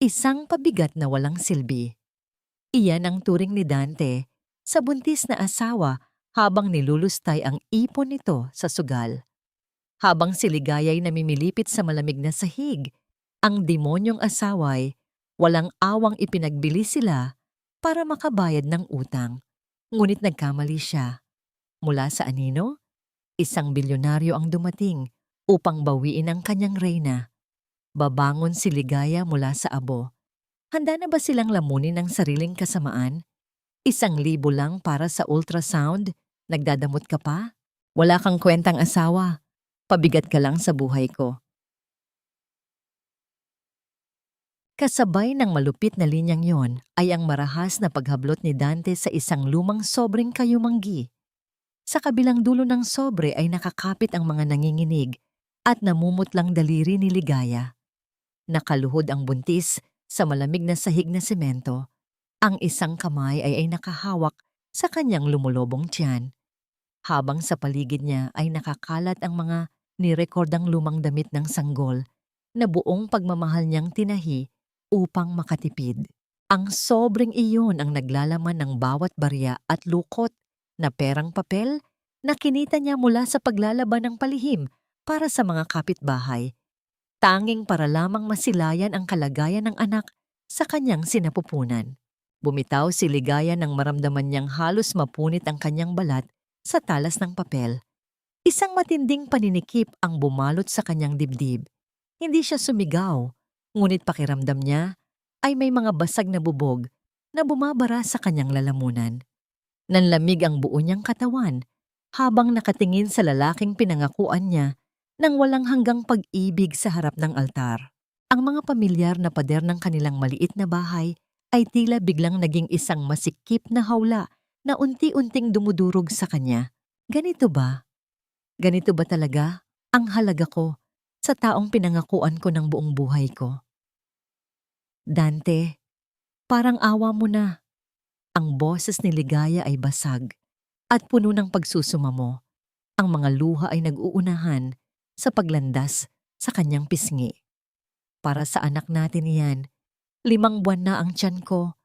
isang pabigat na walang silbi. Iyan ang turing ni Dante sa buntis na asawa habang nilulustay ang ipon nito sa sugal. Habang si Ligaya'y namimilipit sa malamig na sahig, ang demonyong asaway walang awang ipinagbili sila para makabayad ng utang. Ngunit nagkamali siya. Mula sa anino, isang bilyonaryo ang dumating upang bawiin ang kanyang reyna. Babangon si Ligaya mula sa abo. Handa na ba silang lamunin ang sariling kasamaan? 1,000 lang para sa ultrasound? Nagdadamot ka pa? Wala kang kwentang asawa. Pabigat ka lang sa buhay ko. Kasabay ng malupit na linyang yon ay ang marahas na paghablot ni Dante sa isang lumang sobreng kayumanggi. Sa kabilang dulo ng sobre ay nakakapit ang mga nanginginig at namumutlang daliri ni Ligaya. Nakaluhod ang buntis sa malamig na sahig na semento. Ang isang kamay ay nakahawak sa kanyang lumulobong tiyan. Habang sa paligid niya ay nakakalat ang mga nirekordang lumang damit ng sanggol na buong pagmamahal niyang tinahi upang makatipid. Ang sobreng iyon ang naglalaman ng bawat barya at lukot na perang papel na kinita niya mula sa paglalaban ng palihim para sa mga kapitbahay. Tanging para lamang masilayan ang kalagayan ng anak sa kanyang sinapupunan. Bumitaw si Ligaya nang maramdaman niyang halos mapunit ang kanyang balat sa talas ng papel. Isang matinding paninikip ang bumalot sa kanyang dibdib. Hindi siya sumigaw, ngunit pakiramdam niya ay may mga basag na bubog na bumabara sa kanyang lalamunan. Nanlamig ang buo niyang katawan habang nakatingin sa lalaking pinangakuan niya ng walang hanggang pag-ibig sa harap ng altar. Ang mga pamilyar na pader ng kanilang maliit na bahay ay tila biglang naging isang masikip na hawla na unti-unting dumudurog sa kanya. Ganito ba? Ganito ba talaga ang halaga ko sa taong pinangakuan ko ng buong buhay ko? Dante, parang awa mo na. Ang boses ni Ligaya ay basag at puno ng pagsusumamo. Ang mga luha ay nag-uunahan sa paglandas sa kanyang pisngi. Para sa anak natin iyan, 5 buwan na ang tiyan ko.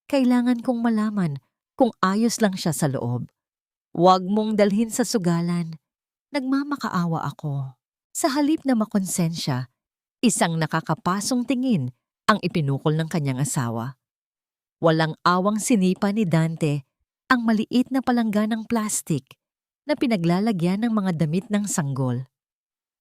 Kailangan kong malaman kung ayos lang siya sa loob. Huwag mong dalhin sa sugalan. Nagmamakaawa ako. Sa halip na makonsensya, isang nakakapasong tingin ang ipinukol ng kanyang asawa. Walang awang sinipa ni Dante ang maliit na palangganang plastik na pinaglalagyan ng mga damit ng sanggol.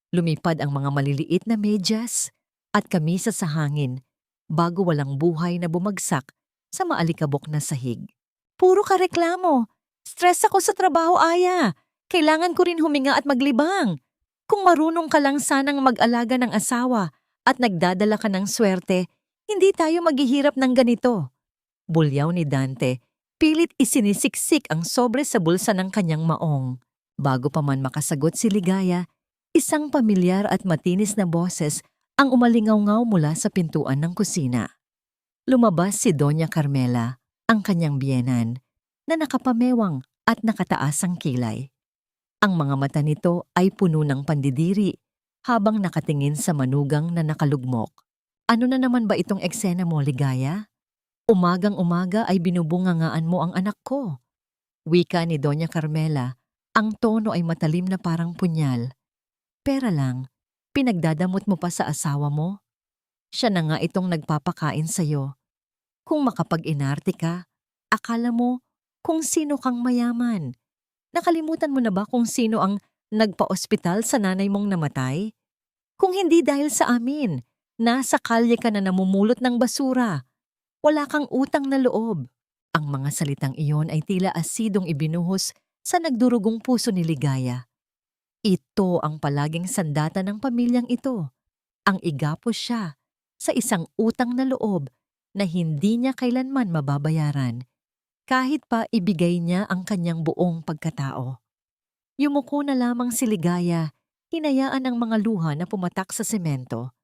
Lumipad ang mga maliliit na medyas at kamisa sa hangin bago walang buhay na bumagsak sa maalikabok na sahig. Puro ka reklamo. Stress ako sa trabaho, Aya. Kailangan ko rin huminga at maglibang. Kung marunong ka lang sanang mag-alaga ng asawa at nagdadala ka ng swerte, hindi tayo maghihirap ng ganito. Bulyaw ni Dante, pilit isinisiksik ang sobre sa bulsa ng kanyang maong. Bago pa man makasagot si Ligaya, isang pamilyar at matinis na boses ang umalingaw-ngaw mula sa pintuan ng kusina. Lumabas si Doña Carmela, ang kanyang biyenan, na nakapamewang at nakataas ang kilay. Ang mga mata nito ay puno ng pandidiri habang nakatingin sa manugang na nakalugmok. Ano na naman ba itong eksena mo, Ligaya? Umagang-umaga ay binubungangaan mo ang anak ko. Wika ni Doña Carmela, ang tono ay matalim na parang punyal. Pera lang, pinagdadamot mo pa sa asawa mo? Siya na nga itong nagpapakain sa'yo. Kung makapag-inarte ka, akala mo kung sino kang mayaman. Nakalimutan mo na ba kung sino ang nagpa-ospital sa nanay mong namatay? Kung hindi dahil sa amin, nasa kalye ka na namumulot ng basura. Wala kang utang na loob. Ang mga salitang iyon ay tila asidong ibinuhos sa nagdurugong puso ni Ligaya. Ito ang palaging sandata ng pamilyang ito. Ang igapos siya sa isang utang na loob na hindi niya kailanman mababayaran, kahit pa ibigay niya ang kanyang buong pagkatao. Yumuko na lamang si Ligaya, hinayaan ang mga luha na pumatak sa semento.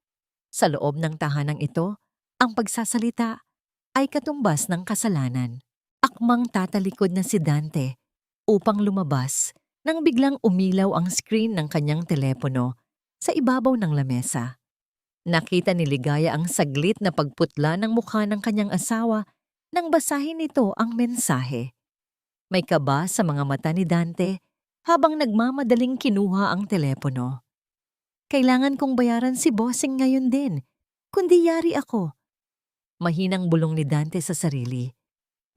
Sa loob ng tahanang ito, ang pagsasalita ay katumbas ng kasalanan. Akmang tatalikod na si Dante upang lumabas nang biglang umilaw ang screen ng kanyang telepono sa ibabaw ng lamesa. Nakita ni Ligaya ang saglit na pagputla ng mukha ng kanyang asawa nang basahin nito ang mensahe. May kaba sa mga mata ni Dante habang nagmamadaling kinuha ang telepono. Kailangan kong bayaran si bossing ngayon din, kundi yari ako. Mahinang bulong ni Dante sa sarili,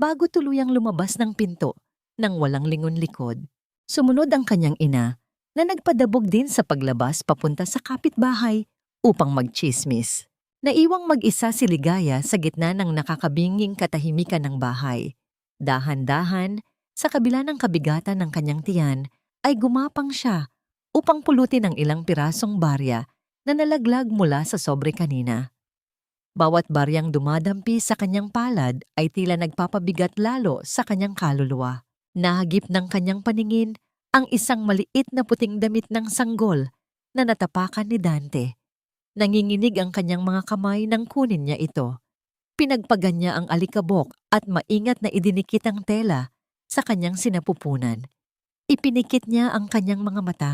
bago tuluyang lumabas ng pinto nang walang lingon likod. Sumunod ang kanyang ina na nagpadabog din sa paglabas papunta sa kapitbahay upang magchismis. Naiwang mag-isa si Ligaya sa gitna ng nakakabinging katahimikan ng bahay. Dahan-dahan, sa kabila ng kabigatan ng kanyang tiyan, ay gumapang siya upang pulutin ang ilang pirasong barya na nalaglag mula sa sobre kanina. Bawat baryang dumadampi sa kanyang palad ay tila nagpapabigat lalo sa kanyang kaluluwa. Nahagip ng kanyang paningin ang isang maliit na puting damit ng sanggol na natapakan ni Dante. Nanginginig ang kanyang mga kamay nang kunin niya ito. Pinagpagan niya ang alikabok at maingat na idinikit ang tela sa kanyang sinapupunan. Ipinikit niya ang kanyang mga mata,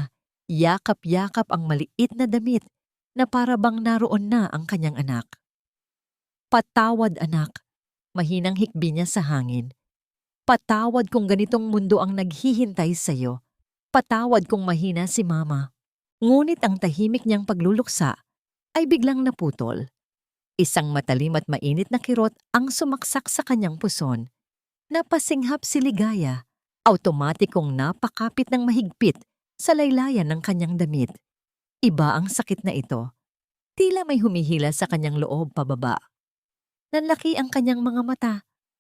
yakap-yakap ang maliit na damit na para bang naroon na ang kanyang anak. Patawad anak, mahinang hikbi niya sa hangin. Patawad kung ganitong mundo ang naghihintay sa iyo. Patawad kung mahina si mama. Ngunit ang tahimik niyang pagluluksa ay biglang naputol. Isang matalim at mainit na kirot ang sumaksak sa kanyang puson. Napasinghap si Ligaya, automatikong napakapit ng mahigpit sa laylayan ng kanyang damit. Iba ang sakit na ito. Tila may humihila sa kanyang loob pababa. Nanlaki ang kanyang mga mata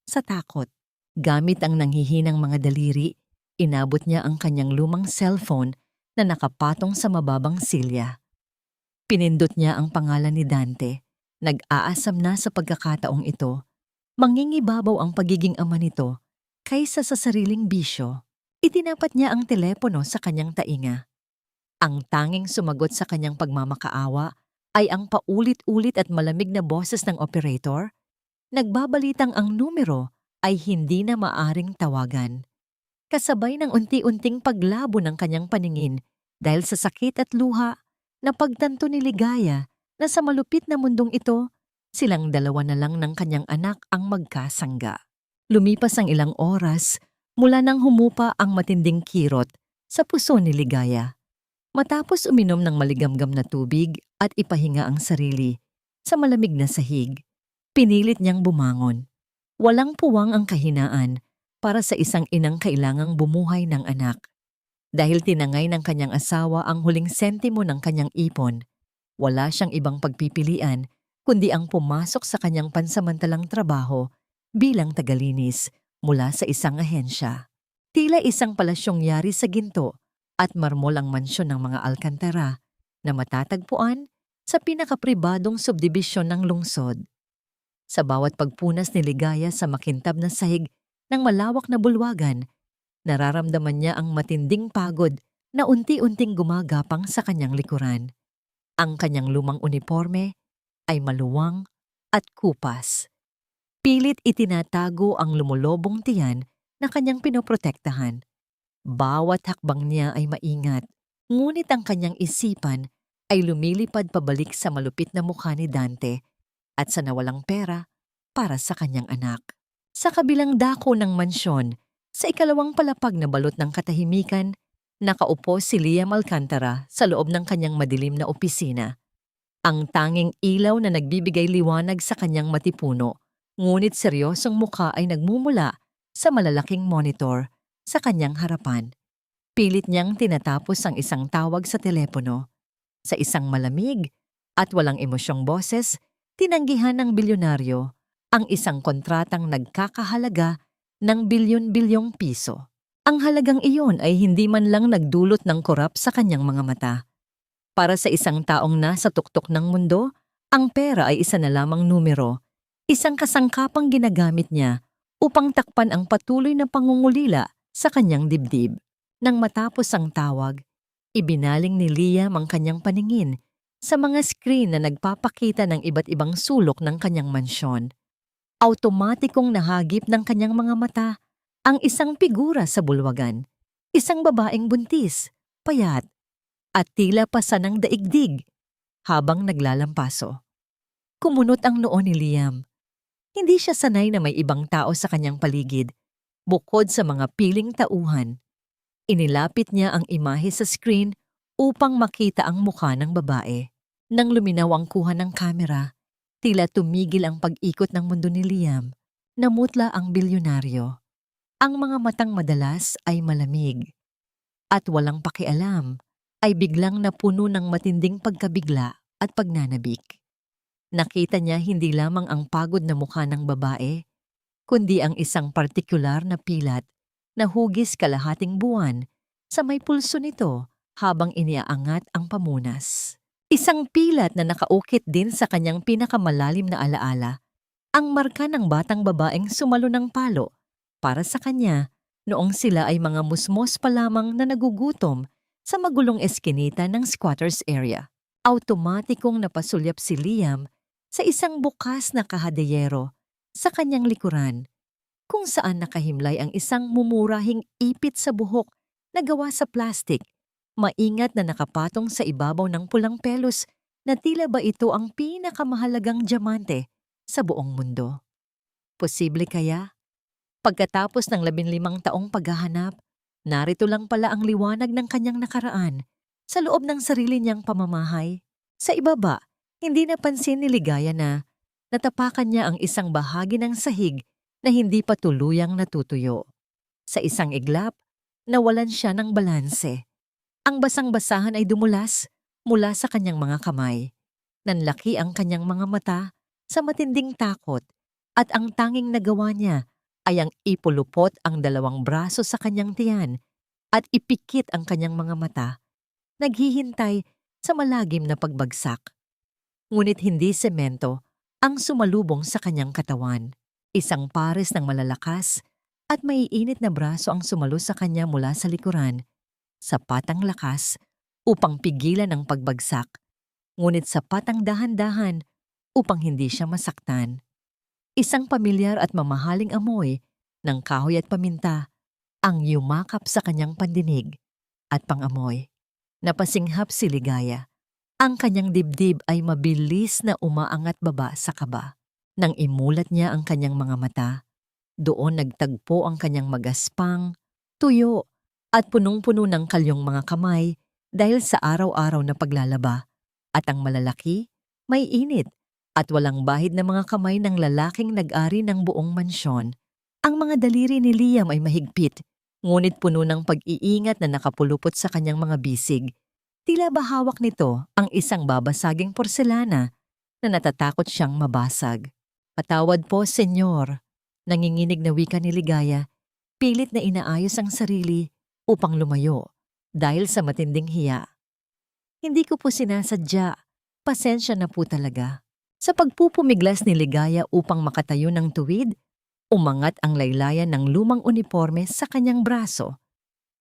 sa takot. Gamit ang nanghihinang mga daliri, inabot niya ang kanyang lumang cellphone na nakapatong sa mababang silya. Pinindot niya ang pangalan ni Dante. Nag-aasam na sa pagkakataong ito. Mangingibabaw ang pagiging ama nito kaysa sa sariling bisyo. Itinapat niya ang telepono sa kanyang tainga. Ang tanging sumagot sa kanyang pagmamakaawa ay ang paulit-ulit at malamig na boses ng operator. Nagbabalitang ang numero ay hindi na maaring tawagan. Kasabay ng unti-unting paglabo ng kanyang paningin dahil sa sakit at luha, napagtanto ni Ligaya na sa malupit na mundong ito, silang dalawa na lang ng kanyang anak ang magkasangga. Lumipas ang ilang oras mula nang humupa ang matinding kirot sa puso ni Ligaya. Matapos uminom ng maligamgam na tubig at ipahinga ang sarili sa malamig na sahig, pinilit niyang bumangon. Walang puwang ang kahinaan para sa isang inang kailangang bumuhay ng anak. Dahil tinangay ng kanyang asawa ang huling sentimo ng kanyang ipon, wala siyang ibang pagpipilian kundi ang pumasok sa kanyang pansamantalang trabaho bilang tagalinis mula sa isang ahensya. Tila isang palasyong yari sa ginto at marmol ang mansyon ng mga Alcantara na matatagpuan sa pinakapribadong subdibisyon ng lungsod. Sa bawat pagpunas ni Ligaya sa makintab na sahig ng malawak na bulwagan, nararamdaman niya ang matinding pagod na unti-unting gumagapang sa kanyang likuran. Ang kanyang lumang uniforme ay maluwang at kupas. Pilit itinatago ang lumulobong tiyan na kanyang pinoprotektahan. Bawat hakbang niya ay maingat, ngunit ang kanyang isipan ay lumilipad pabalik sa malupit na mukha ni Dante at sa nawalang pera para sa kanyang anak. Sa kabilang dako ng mansyon, sa ikalawang palapag na balot ng katahimikan, nakaupo si Liam Alcantara sa loob ng kanyang madilim na opisina. Ang tanging ilaw na nagbibigay liwanag sa kanyang matipuno, ngunit seryosong mukha ay nagmumula sa malalaking monitor sa kanyang harapan. Pilit niyang tinatapos ang isang tawag sa telepono. Sa isang malamig at walang emosyong boses, tinanggihan ng bilyonaryo ang isang kontratang nagkakahalaga ng bilyon-bilyong piso. Ang halagang iyon ay hindi man lang nagdulot ng korap sa kanyang mga mata. Para sa isang taong nasa tuktok ng mundo, ang pera ay isa na lamang numero, isang kasangkapang ginagamit niya upang takpan ang patuloy na pangungulila sa kanyang dibdib. Nang matapos ang tawag, ibinaling ni Liam ang kanyang paningin sa mga screen na nagpapakita ng iba't ibang sulok ng kanyang mansyon. Automatikong nahagip ng kanyang mga mata ang isang figura sa bulwagan, isang babaeng buntis, payat, at tila pasa ng daigdig. habang naglalampaso. Kumunot ang noo ni Liam. Hindi siya sanay na may ibang tao sa kanyang paligid, bukod sa mga piling tauhan. Inilapit niya ang imahe sa screen upang makita ang mukha ng babae. Nang luminaw ang kuha ng kamera, tila tumigil ang pag-ikot ng mundo ni Liam. Namutla ang bilyonaryo. Ang mga matang madalas ay malamig at walang pakialam ay biglang napuno ng matinding pagkabigla at pagnanabik. Nakita niya hindi lamang ang pagod na mukha ng babae, kundi ang isang partikular na pilat na hugis kalahating buwan sa may pulso nito habang iniaangat ang pamunas. Isang pilat na nakaukit din sa kanyang pinakamalalim na alaala, ang marka ng batang babaeng sumalo ng palo para sa kanya noong sila ay mga musmos pa lamang na nagugutom sa magulong eskinita ng squatters area. Automatikong napasulyap si Liam sa isang bukas na kahadeyero sa kanyang likuran, kung saan nakahimlay ang isang mumurahing ipit sa buhok na gawa sa plastik, maingat na nakapatong sa ibabaw ng pulang pelos na tila ba ito ang pinakamahalagang diamante sa buong mundo. Posible kaya? Pagkatapos ng 15 taong paghahanap, narito lang pala ang liwanag ng kanyang nakaraan sa loob ng sarili niyang pamamahay. Sa ibaba, hindi napansin ni Ligaya na natapakan niya ang isang bahagi ng sahig na hindi pa tuluyang natutuyo. Sa isang iglap, nawalan siya ng balanse. Ang basang-basahan ay dumulas mula sa kanyang mga kamay. Nanlaki ang kanyang mga mata sa matinding takot at ang tanging nagawa niya ay ang ipulupot ang 2 braso sa kanyang tiyan at ipikit ang kanyang mga mata, naghihintay sa malagim na pagbagsak. Ngunit hindi semento ang sumalubong sa kanyang katawan. Isang pares ng malalakas at maiinit na braso ang sumalo sa kanya mula sa likuran, sapat ang lakas upang pigilan ang pagbagsak, ngunit sapat ang dahan-dahan upang hindi siya masaktan. Isang pamilyar at mamahaling amoy ng kahoy at paminta ang yumakap sa kanyang pandinig at pangamoy. Napasinghap si Ligaya. Ang kanyang dibdib ay mabilis na umaangat baba sa kaba. Nang imulat niya ang kanyang mga mata, doon nagtagpo ang kanyang magaspang, tuyo at punong-puno ng kalyong mga kamay dahil sa araw-araw na paglalaba, at ang malalaki, may init at walang bahid na mga kamay ng lalaking nag-ari ng buong mansyon. Ang mga daliri ni Liam ay mahigpit, ngunit puno ng pag-iingat na nakapulupot sa kanyang mga bisig. Tila ba hawak nito ang isang babasaging porselana na natatakot siyang mabasag. "Patawad po, senyor," nanginginig na wika ni Ligaya, pilit na inaayos ang sarili upang lumayo dahil sa matinding hiya. "Hindi ko po sinasadya. Pasensya na po talaga." Sa pagpupumiglas ni Ligaya upang makatayo ng tuwid, umangat ang laylayan ng lumang uniforme sa kanyang braso.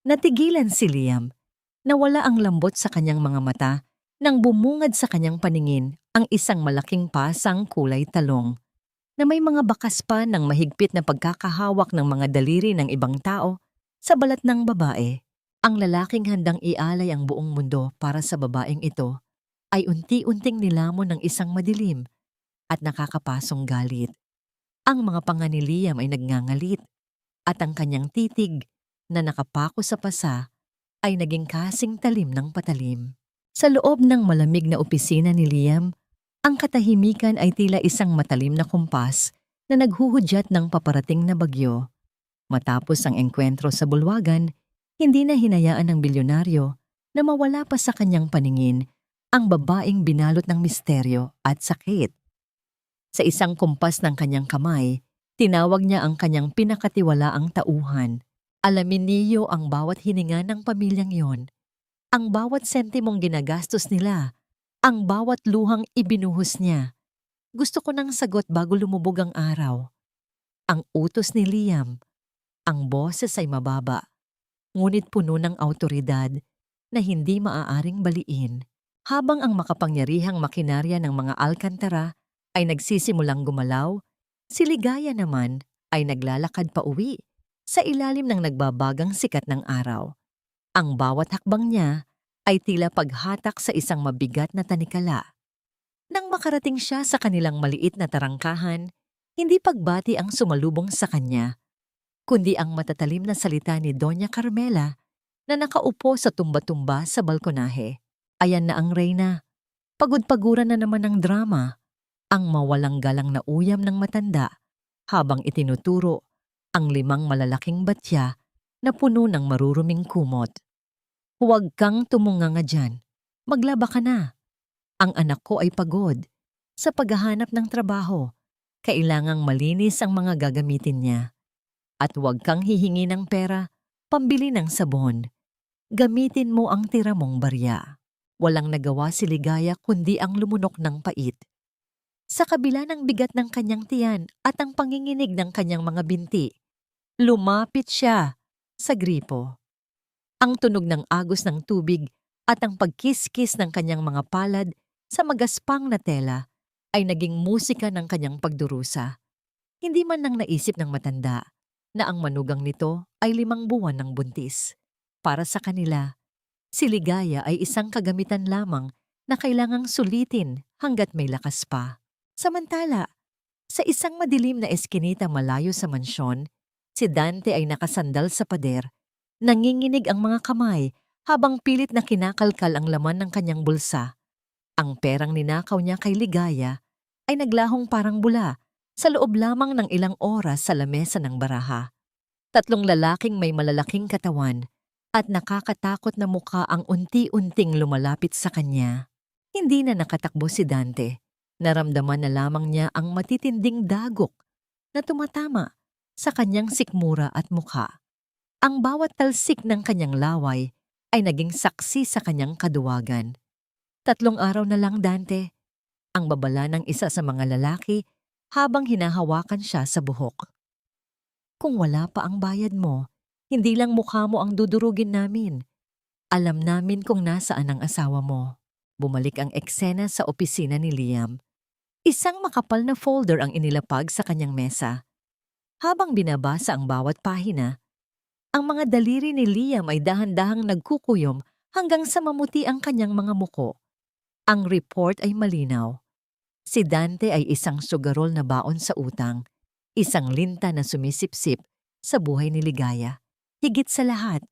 Natigilan si Liam. Nawala ang lambot sa kanyang mga mata nang bumungad sa kanyang paningin ang isang malaking pasang kulay talong na may mga bakas pa ng mahigpit na pagkakahawak ng mga daliri ng ibang tao sa balat ng babae. Ang lalaking handang ialay ang buong mundo para sa babaeng ito ay unti-unting nilamon ng isang madilim at nakakapasong galit. Ang mga panga ni Liam ay nagngangalit at ang kanyang titig na nakapako sa pasa ay naging kasing talim ng patalim. Sa loob ng malamig na opisina ni Liam, ang katahimikan ay tila isang matalim na kumpas na naghuhudyat ng paparating na bagyo. Matapos ang engkwentro sa bulwagan, hindi na hinayaan ng bilyonaryo na mawala pa sa kanyang paningin ang babaeng binalot ng misteryo at sakit. Sa isang kumpas ng kanyang kamay, tinawag niya ang kanyang pinakatiwalaang tauhan. Alamin niyo ang bawat hininga ng pamilyang yon, ang bawat sentimong ginagastos nila, ang bawat luhang ibinuhos niya. Gusto ko ng sagot bago lumubog ang araw. Ang utos ni Liam, ang boses ay mababa, ngunit puno ng awtoridad na hindi maaaring baliin. Habang ang makapangyarihang makinarya ng mga Alcantara ay nagsisimulang gumalaw, si Ligaya naman ay naglalakad pa uwi sa ilalim ng nagbabagang sikat ng araw. Ang bawat hakbang niya ay tila paghatak sa isang mabigat na tanikala. Nang makarating siya sa kanilang maliit na tarangkahan, hindi pagbati ang sumalubong sa kanya, kundi ang matatalim na salita ni Doña Carmela na nakaupo sa tumba-tumba sa balkonahe. Ayan na ang reyna. Pagod-paguran na naman ng drama, ang mawalang galang na uyam ng matanda habang itinuturo ang 5 malalaking batya na puno ng maruruming kumot. Huwag kang tumunganga dyan. Maglaba ka na. Ang anak ko ay pagod. Sa paghahanap ng trabaho, kailangang malinis ang mga gagamitin niya. At huwag kang hihingi ng pera, pambili ng sabon. Gamitin mo ang tira mong barya. Walang nagawa si Ligaya kundi ang lumunok ng pait. Sa kabila ng bigat ng kanyang tiyan at ang panginginig ng kanyang mga binti, lumapit siya sa gripo. Ang tunog ng agos ng tubig at ang pagkiskis ng kanyang mga palad sa magaspang na tela ay naging musika ng kanyang pagdurusa. Hindi man nang naisip ng matanda na ang manugang nito ay 5 buwan ng buntis. Para sa kanila, si Ligaya ay isang kagamitan lamang na kailangang sulitin hanggat may lakas pa. Samantala, sa isang madilim na eskinita malayo sa mansyon, si Dante ay nakasandal sa pader. Nanginginig ang mga kamay habang pilit na kinakalkal ang laman ng kanyang bulsa. Ang perang ninakaw niya kay Ligaya ay naglahong parang bula sa loob lamang ng ilang oras sa lamesa ng baraha. 3 lalaking may malalaking katawan at nakakatakot na mukha ang unti-unting lumalapit sa kanya. Hindi na nakatakbo si Dante. Naramdaman na lamang niya ang matitinding dagok na tumatama sa kanyang sikmura at mukha. Ang bawat talsik ng kanyang laway ay naging saksi sa kanyang kaduwagan. 3 araw na lang, Dante. Ang babala ng isa sa mga lalaki habang hinahawakan siya sa buhok. Kung wala pa ang bayad mo, hindi lang mukha mo ang dudurugin namin. Alam namin kung nasaan ang asawa mo. Bumalik ang eksena sa opisina ni Liam. Isang makapal na folder ang inilapag sa kanyang mesa. Habang binabasa ang bawat pahina, ang mga daliri ni Liam ay dahan-dahang nagkukuyom hanggang sa mamuti ang kanyang mga muko. Ang report ay malinaw. Si Dante ay isang sugarol na baon sa utang, isang linta na sumisipsip sa buhay ni Ligaya. Higit sa lahat,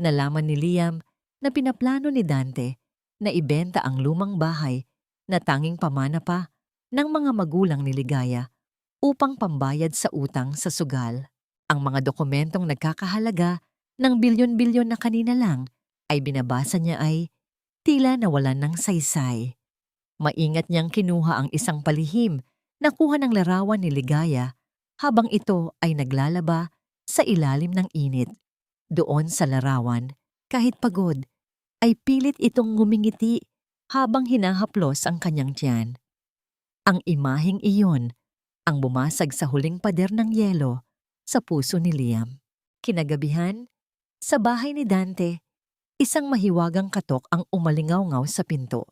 nalaman ni Liam na pinaplano ni Dante na ibenta ang lumang bahay na tanging pamana pa ng mga magulang ni Ligaya upang pambayad sa utang sa sugal. Ang mga dokumentong nagkakahalaga ng bilyon-bilyon na kanina lang ay binabasa niya ay tila nawalan ng saysay. Maingat niyang kinuha ang isang palihim na kuha ng larawan ni Ligaya habang ito ay naglalaba sa ilalim ng init. Doon sa larawan, kahit pagod, ay pilit itong ngumingiti habang hinahaplos ang kanyang tiyan. Ang imaheng iyon ang bumasag sa huling pader ng yelo sa puso ni Liam. Kinagabihan, sa bahay ni Dante, isang mahiwagang katok ang umalingaw-ngaw sa pinto.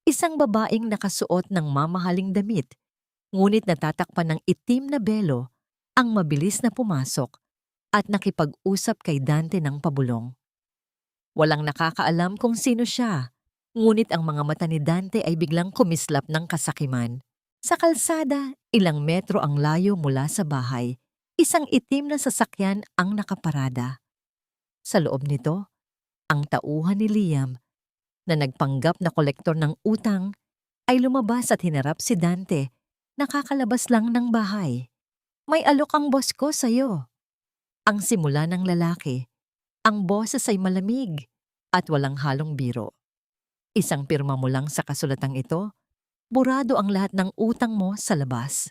Isang babaeng nakasuot ng mamahaling damit, ngunit natatakpan ng itim na belo ang mabilis na pumasok at nakipag-usap kay Dante ng pabulong. Walang nakakaalam kung sino siya, ngunit ang mga mata ni Dante ay biglang kumislap ng kasakiman. Sa kalsada, ilang metro ang layo mula sa bahay, isang itim na sasakyan ang nakaparada. Sa loob nito, ang tauhan ni Liam, na nagpanggap na kolektor ng utang, ay lumabas at hinarap si Dante, nakakalabas lang ng bahay. May alok ang boss ko sa'yo. Ang simula ng lalaki, ang boses ay malamig at walang halong biro. Isang pirma mo lang sa kasulatang ito, burado ang lahat ng utang mo sa labas.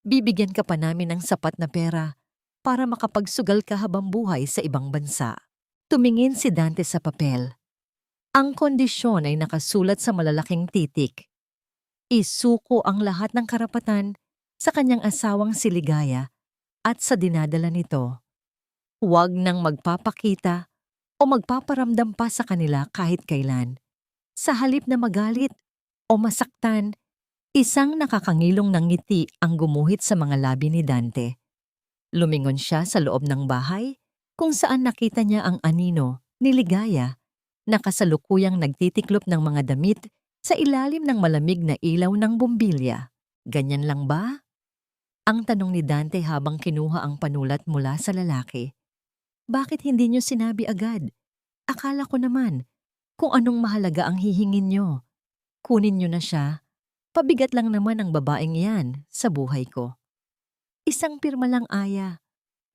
Bibigyan ka pa namin ng sapat na pera para makapagsugal ka habang buhay sa ibang bansa. Tumingin si Dante sa papel. Ang kondisyon ay nakasulat sa malalaking titik. Isuko ang lahat ng karapatan sa kanyang asawang si Ligaya at sa dinadala nito. Huwag nang magpapakita o magpaparamdam pa sa kanila kahit kailan. Sa halip na magalit o masaktan, isang nakakangilong ng ngiti ang gumuhit sa mga labi ni Dante. Lumingon siya sa loob ng bahay kung saan nakita niya ang anino ni Ligaya na kasalukuyang nagtitiklop ng mga damit sa ilalim ng malamig na ilaw ng bumbilya. Ganyan lang ba? Ang tanong ni Dante habang kinuha ang panulat mula sa lalaki. Bakit hindi niyo sinabi agad? Akala ko naman, kung anong mahalaga ang hihingin niyo. Kunin niyo na siya. Pabigat lang naman ang babaeng yan sa buhay ko. Isang pirma lang, Aya.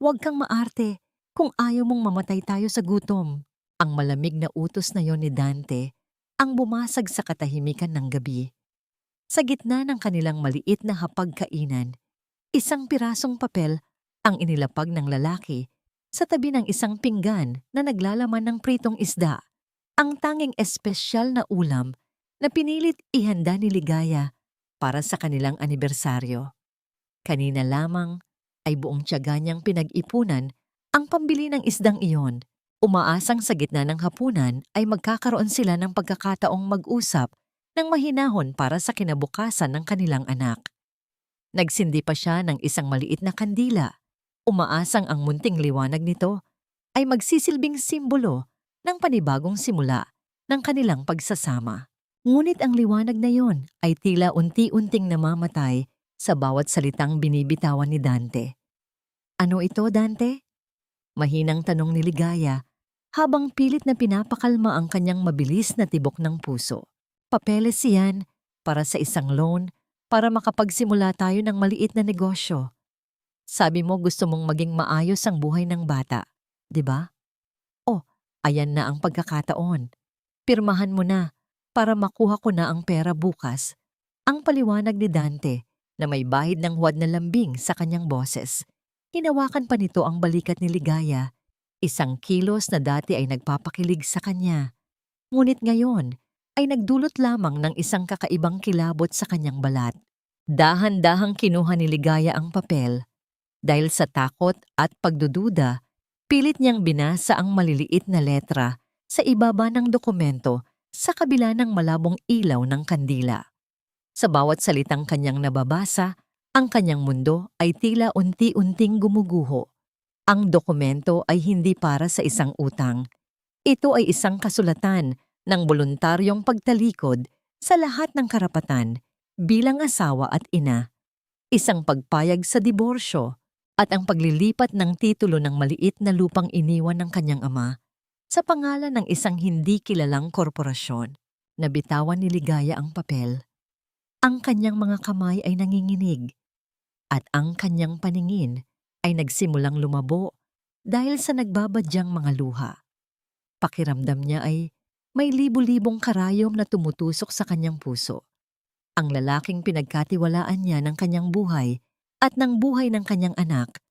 Huwag kang maarte kung ayaw mong mamatay tayo sa gutom. Ang malamig na utos na yon ni Dante ang bumasag sa katahimikan ng gabi. Sa gitna ng kanilang maliit na hapagkainan, isang pirasong papel ang inilapag ng lalaki sa tabi ng isang pinggan na naglalaman ng pritong isda, ang tanging espesyal na ulam na pinilit ihanda ni Ligaya para sa kanilang anibersaryo. Kanina lamang ay buong tiyaga niyang pinag-ipunan ang pambili ng isdang iyon. Umaasang sa gitna ng hapunan ay magkakaroon sila ng pagkakataong mag-usap ng mahinahon para sa kinabukasan ng kanilang anak. Nagsindi pa siya ng isang maliit na kandila. Umaasang ang munting liwanag nito ay magsisilbing simbolo ng panibagong simula ng kanilang pagsasama. Ngunit ang liwanag na yon ay tila unti-unting namamatay sa bawat salitang binibitawan ni Dante. Ano ito, Dante? Mahinang tanong ni Ligaya habang pilit na pinapakalma ang kanyang mabilis na tibok ng puso. Papeles yan para sa isang loan para makapagsimula tayo ng maliit na negosyo. Sabi mo gusto mong maging maayos ang buhay ng bata, di ba? Oh, ayan na ang pagkakataon. Pirmahan mo na para makuha ko na ang pera bukas. Ang paliwanag ni Dante na may bahid ng huwad na lambing sa kanyang boses. Hinawakan pa nito ang balikat ni Ligaya. Isang kilos na dati ay nagpapakilig sa kanya. Ngunit ngayon ay nagdulot lamang ng isang kakaibang kilabot sa kanyang balat. Dahan-dahang kinuha ni Ligaya ang papel. Dahil sa takot at pagdududa, pilit niyang binasa ang maliliit na letra sa ibaba ng dokumento sa kabila ng malabong ilaw ng kandila. Sa bawat salitang kanyang nababasa, ang kanyang mundo ay tila unti-unting gumuguho. Ang dokumento ay hindi para sa isang utang. Ito ay isang kasulatan ng voluntaryong pagtalikod sa lahat ng karapatan bilang asawa at ina. Isang pagpayag sa diborsyo at ang paglilipat ng titulo ng maliit na lupang iniwan ng kanyang ama sa pangalan ng isang hindi kilalang korporasyon. Nabitawan ni Ligaya ang papel. Ang kanyang mga kamay ay nanginginig at ang kanyang paningin ay nagsimulang lumabo dahil sa nagbabadyang mga luha. Pakiramdam niya ay may libu-libong karayom na tumutusok sa kanyang puso. Ang lalaking pinagkatiwalaan niya ng kanyang buhay at ng buhay ng kanyang anak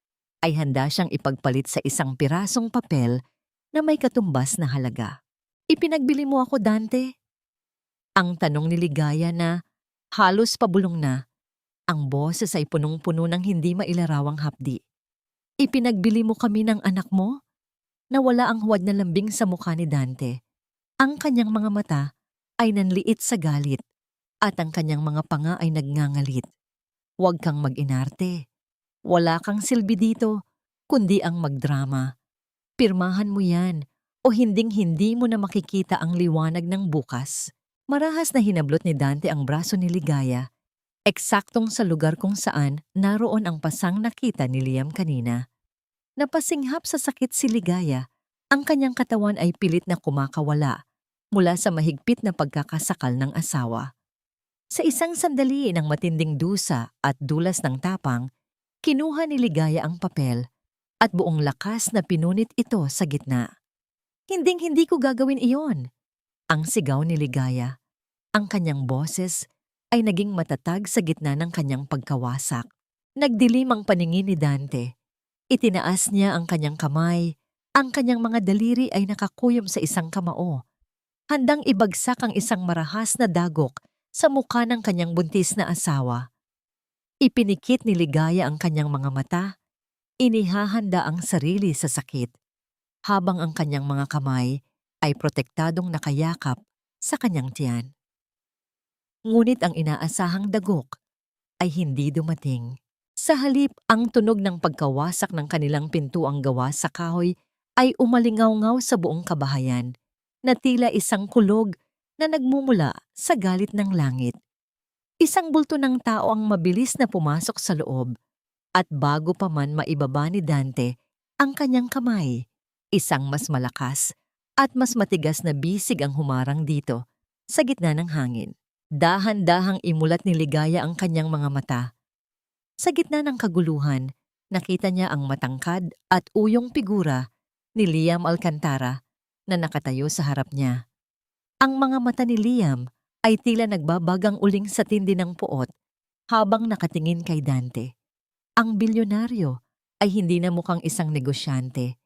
ay handa siyang ipagpalit sa isang pirasong papel na may katumbas na halaga. Ipinagbili mo ako, Dante? Ang tanong ni Ligaya na halos pabulong na. Ang boses ay punong-puno ng hindi mailarawang hapdi. Ipinagbili mo kami ng anak mo? Nawala ang huwad na lambing sa mukha ni Dante. Ang kanyang mga mata ay nanliit sa galit at ang kanyang mga panga ay nagngangalit. Huwag kang mag-inarte. Wala kang silbi dito, kundi ang magdrama. Pirmahan mo yan o hinding-hindi mo na makikita ang liwanag ng bukas. Marahas na hinablot ni Dante ang braso ni Ligaya. Eksaktong sa lugar kung saan naroon ang pasang nakita ni Liam kanina. Napasinghap sa sakit si Ligaya, ang kanyang katawan ay pilit na kumakawala mula sa mahigpit na pagkakasakal ng asawa. Sa isang sandali ng matinding dusa at dulas ng tapang, kinuha ni Ligaya ang papel at buong lakas na pinunit ito sa gitna. Hinding-hindi ko gagawin iyon, ang sigaw ni Ligaya. Ang kanyang boses ay naging matatag sa gitna ng kanyang pagkawasak. Nagdilim ang paningin ni Dante. Itinaas niya ang kanyang kamay. Ang kanyang mga daliri ay nakakuyom sa isang kamao. Handang ibagsak ang isang marahas na dagok sa mukha ng kanyang buntis na asawa. Ipinikit ni Ligaya ang kanyang mga mata. Inihahanda ang sarili sa sakit, habang ang kanyang mga kamay ay protektadong nakayakap sa kanyang tiyan. Ngunit ang inaasahang dagok ay hindi dumating. Sa halip, ang tunog ng pagkawasak ng kanilang pintuang gawa sa kahoy ay umalingaw-ngaw sa buong kabahayan. na tila isang kulog na nagmumula sa galit ng langit. Isang bulto ng tao ang mabilis na pumasok sa loob at bago pa man maibaba ni Dante ang kanyang kamay, isang mas malakas at mas matigas na bisig ang humarang dito sa gitna ng hangin. Dahan-dahang imulat ni Ligaya ang kanyang mga mata. Sa gitna ng kaguluhan, nakita niya ang matangkad at uyong figura ni Liam Alcantara na nakatayo sa harap niya. Ang mga mata ni Liam ay tila nagbabagang uling sa tindi ng puot habang nakatingin kay Dante. Ang bilyonaryo ay hindi na mukhang isang negosyante.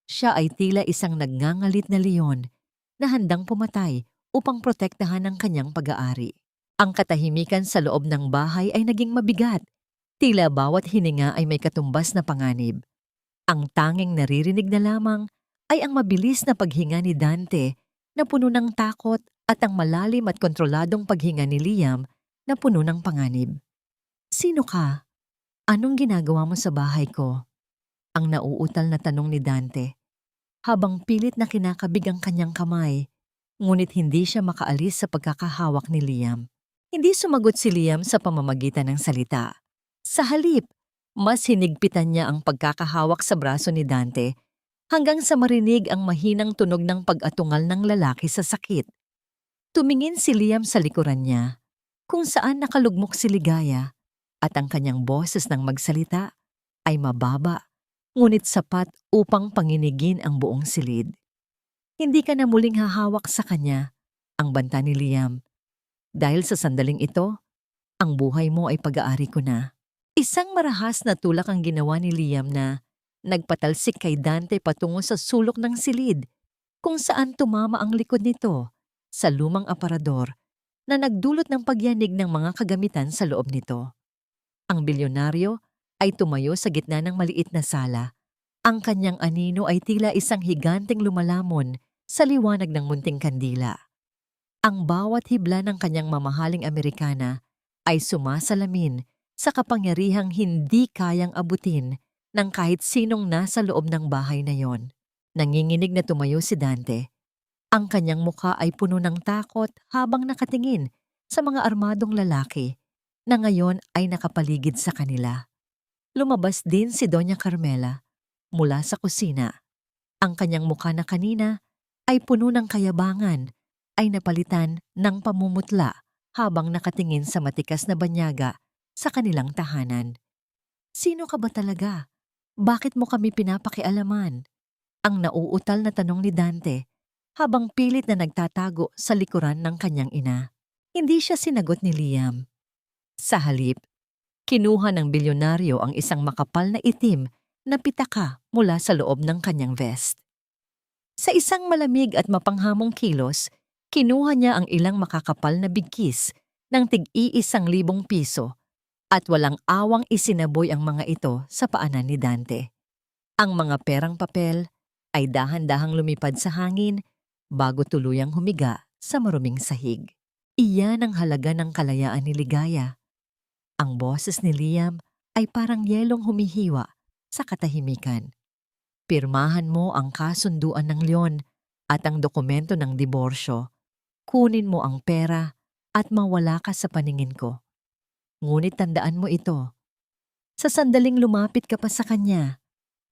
Siya ay tila isang nagngangalit na leon na handang pumatay upang protektahan ang kanyang pag-aari. Ang katahimikan sa loob ng bahay ay naging mabigat. Tila bawat hininga ay may katumbas na panganib. Ang tanging naririnig na lamang ay ang mabilis na paghinga ni Dante na puno ng takot at ang malalim at kontroladong paghinga ni Liam na puno ng panganib. "Sino ka? Anong ginagawa mo sa bahay ko?" Ang nauutal na tanong ni Dante, habang pilit na kinakabig ang kanyang kamay, ngunit hindi siya makaalis sa pagkakahawak ni Liam. Hindi sumagot si Liam sa pamamagitan ng salita. Sa halip, mas hinigpitan niya ang pagkakahawak sa braso ni Dante hanggang sa marinig ang mahinang tunog ng pag-atungal ng lalaki sa sakit. Tumingin si Liam sa likuran niya, kung saan nakalugmok si Ligaya, at ang kanyang boses ng magsalita ay mababa, ngunit sapat upang panginigin ang buong silid. "Hindi ka na muling hahawak sa kanya," ang banta ni Liam. "Dahil sa sandaling ito, ang buhay mo ay pag-aari ko na." Isang marahas na tulak ang ginawa ni Liam na nagpatalsik kay Dante patungo sa sulok ng silid, kung saan tumama ang likod nito sa lumang aparador na nagdulot ng pagyanig ng mga kagamitan sa loob nito. Ang bilyonaryo ay tumayo sa gitna ng maliit na sala. Ang kanyang anino ay tila isang higanteng lumalamon sa liwanag ng munting kandila. Ang bawat hibla ng kanyang mamahaling Amerikana ay sumasalamin sa kapangyarihang hindi kayang abutin ng kahit sinong nasa loob ng bahay na yon. Nanginginig na tumayo si Dante. Ang kanyang mukha ay puno ng takot habang nakatingin sa mga armadong lalaki na ngayon ay nakapaligid sa kanila. Lumabas din si Doña Carmela mula sa kusina. Ang kanyang mukha na kanina ay puno ng kayabangan ay napalitan ng pamumutla habang nakatingin sa matikas na banyaga sa kanilang tahanan. "Sino ka ba talaga? Bakit mo kami pinapakialaman?" Ang nauutal na tanong ni Dante habang pilit na nagtatago sa likuran ng kanyang ina. Hindi siya sinagot ni Liam. Sa halip, kinuha ng bilyonaryo ang isang makapal na itim na pitaka mula sa loob ng kanyang vest. Sa isang malamig at mapanghamong kilos, kinuha niya ang ilang makakapal na bigkis ng tig-1,000 piso at walang awang isinaboy ang mga ito sa paanan ni Dante. Ang mga perang papel ay dahan-dahang lumipad sa hangin bago tuluyang humiga sa maruming sahig. Iyan ang halaga ng kalayaan ni Ligaya. Ang boses ni Liam ay parang yelong humihiwa sa katahimikan. "Pirmahan mo ang kasunduan ng leon at ang dokumento ng diborsyo. Kunin mo ang pera at mawala ka sa paningin ko. Ngunit tandaan mo ito, sa sandaling lumapit ka pa sa kanya,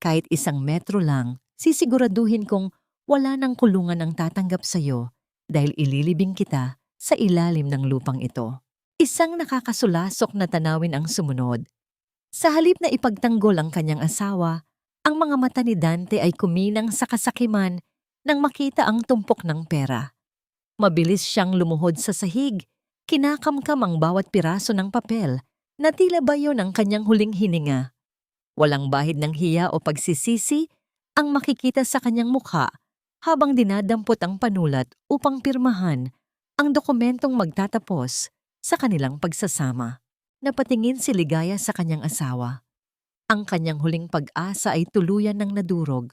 kahit 1 metro lang, sisiguraduhin kong wala ng kulungan ang tatanggap sa'yo dahil ililibing kita sa ilalim ng lupang ito." Isang nakakasulasok na tanawin ang sumunod. Sa halip na ipagtanggol ang kanyang asawa, ang mga mata ni Dante ay kuminang sa kasakiman nang makita ang tumpok ng pera. Mabilis siyang lumuhod sa sahig, kinakamkam ang bawat piraso ng papel na tila bayo ng kanyang huling hininga. Walang bahid ng hiya o pagsisisi ang makikita sa kanyang mukha habang dinadampot ang panulat upang pirmahan ang dokumentong magtatapos sa kanilang pagsasama. Napatingin si Ligaya sa kanyang asawa. Ang kanyang huling pag-asa ay tuluyan ng nadurog.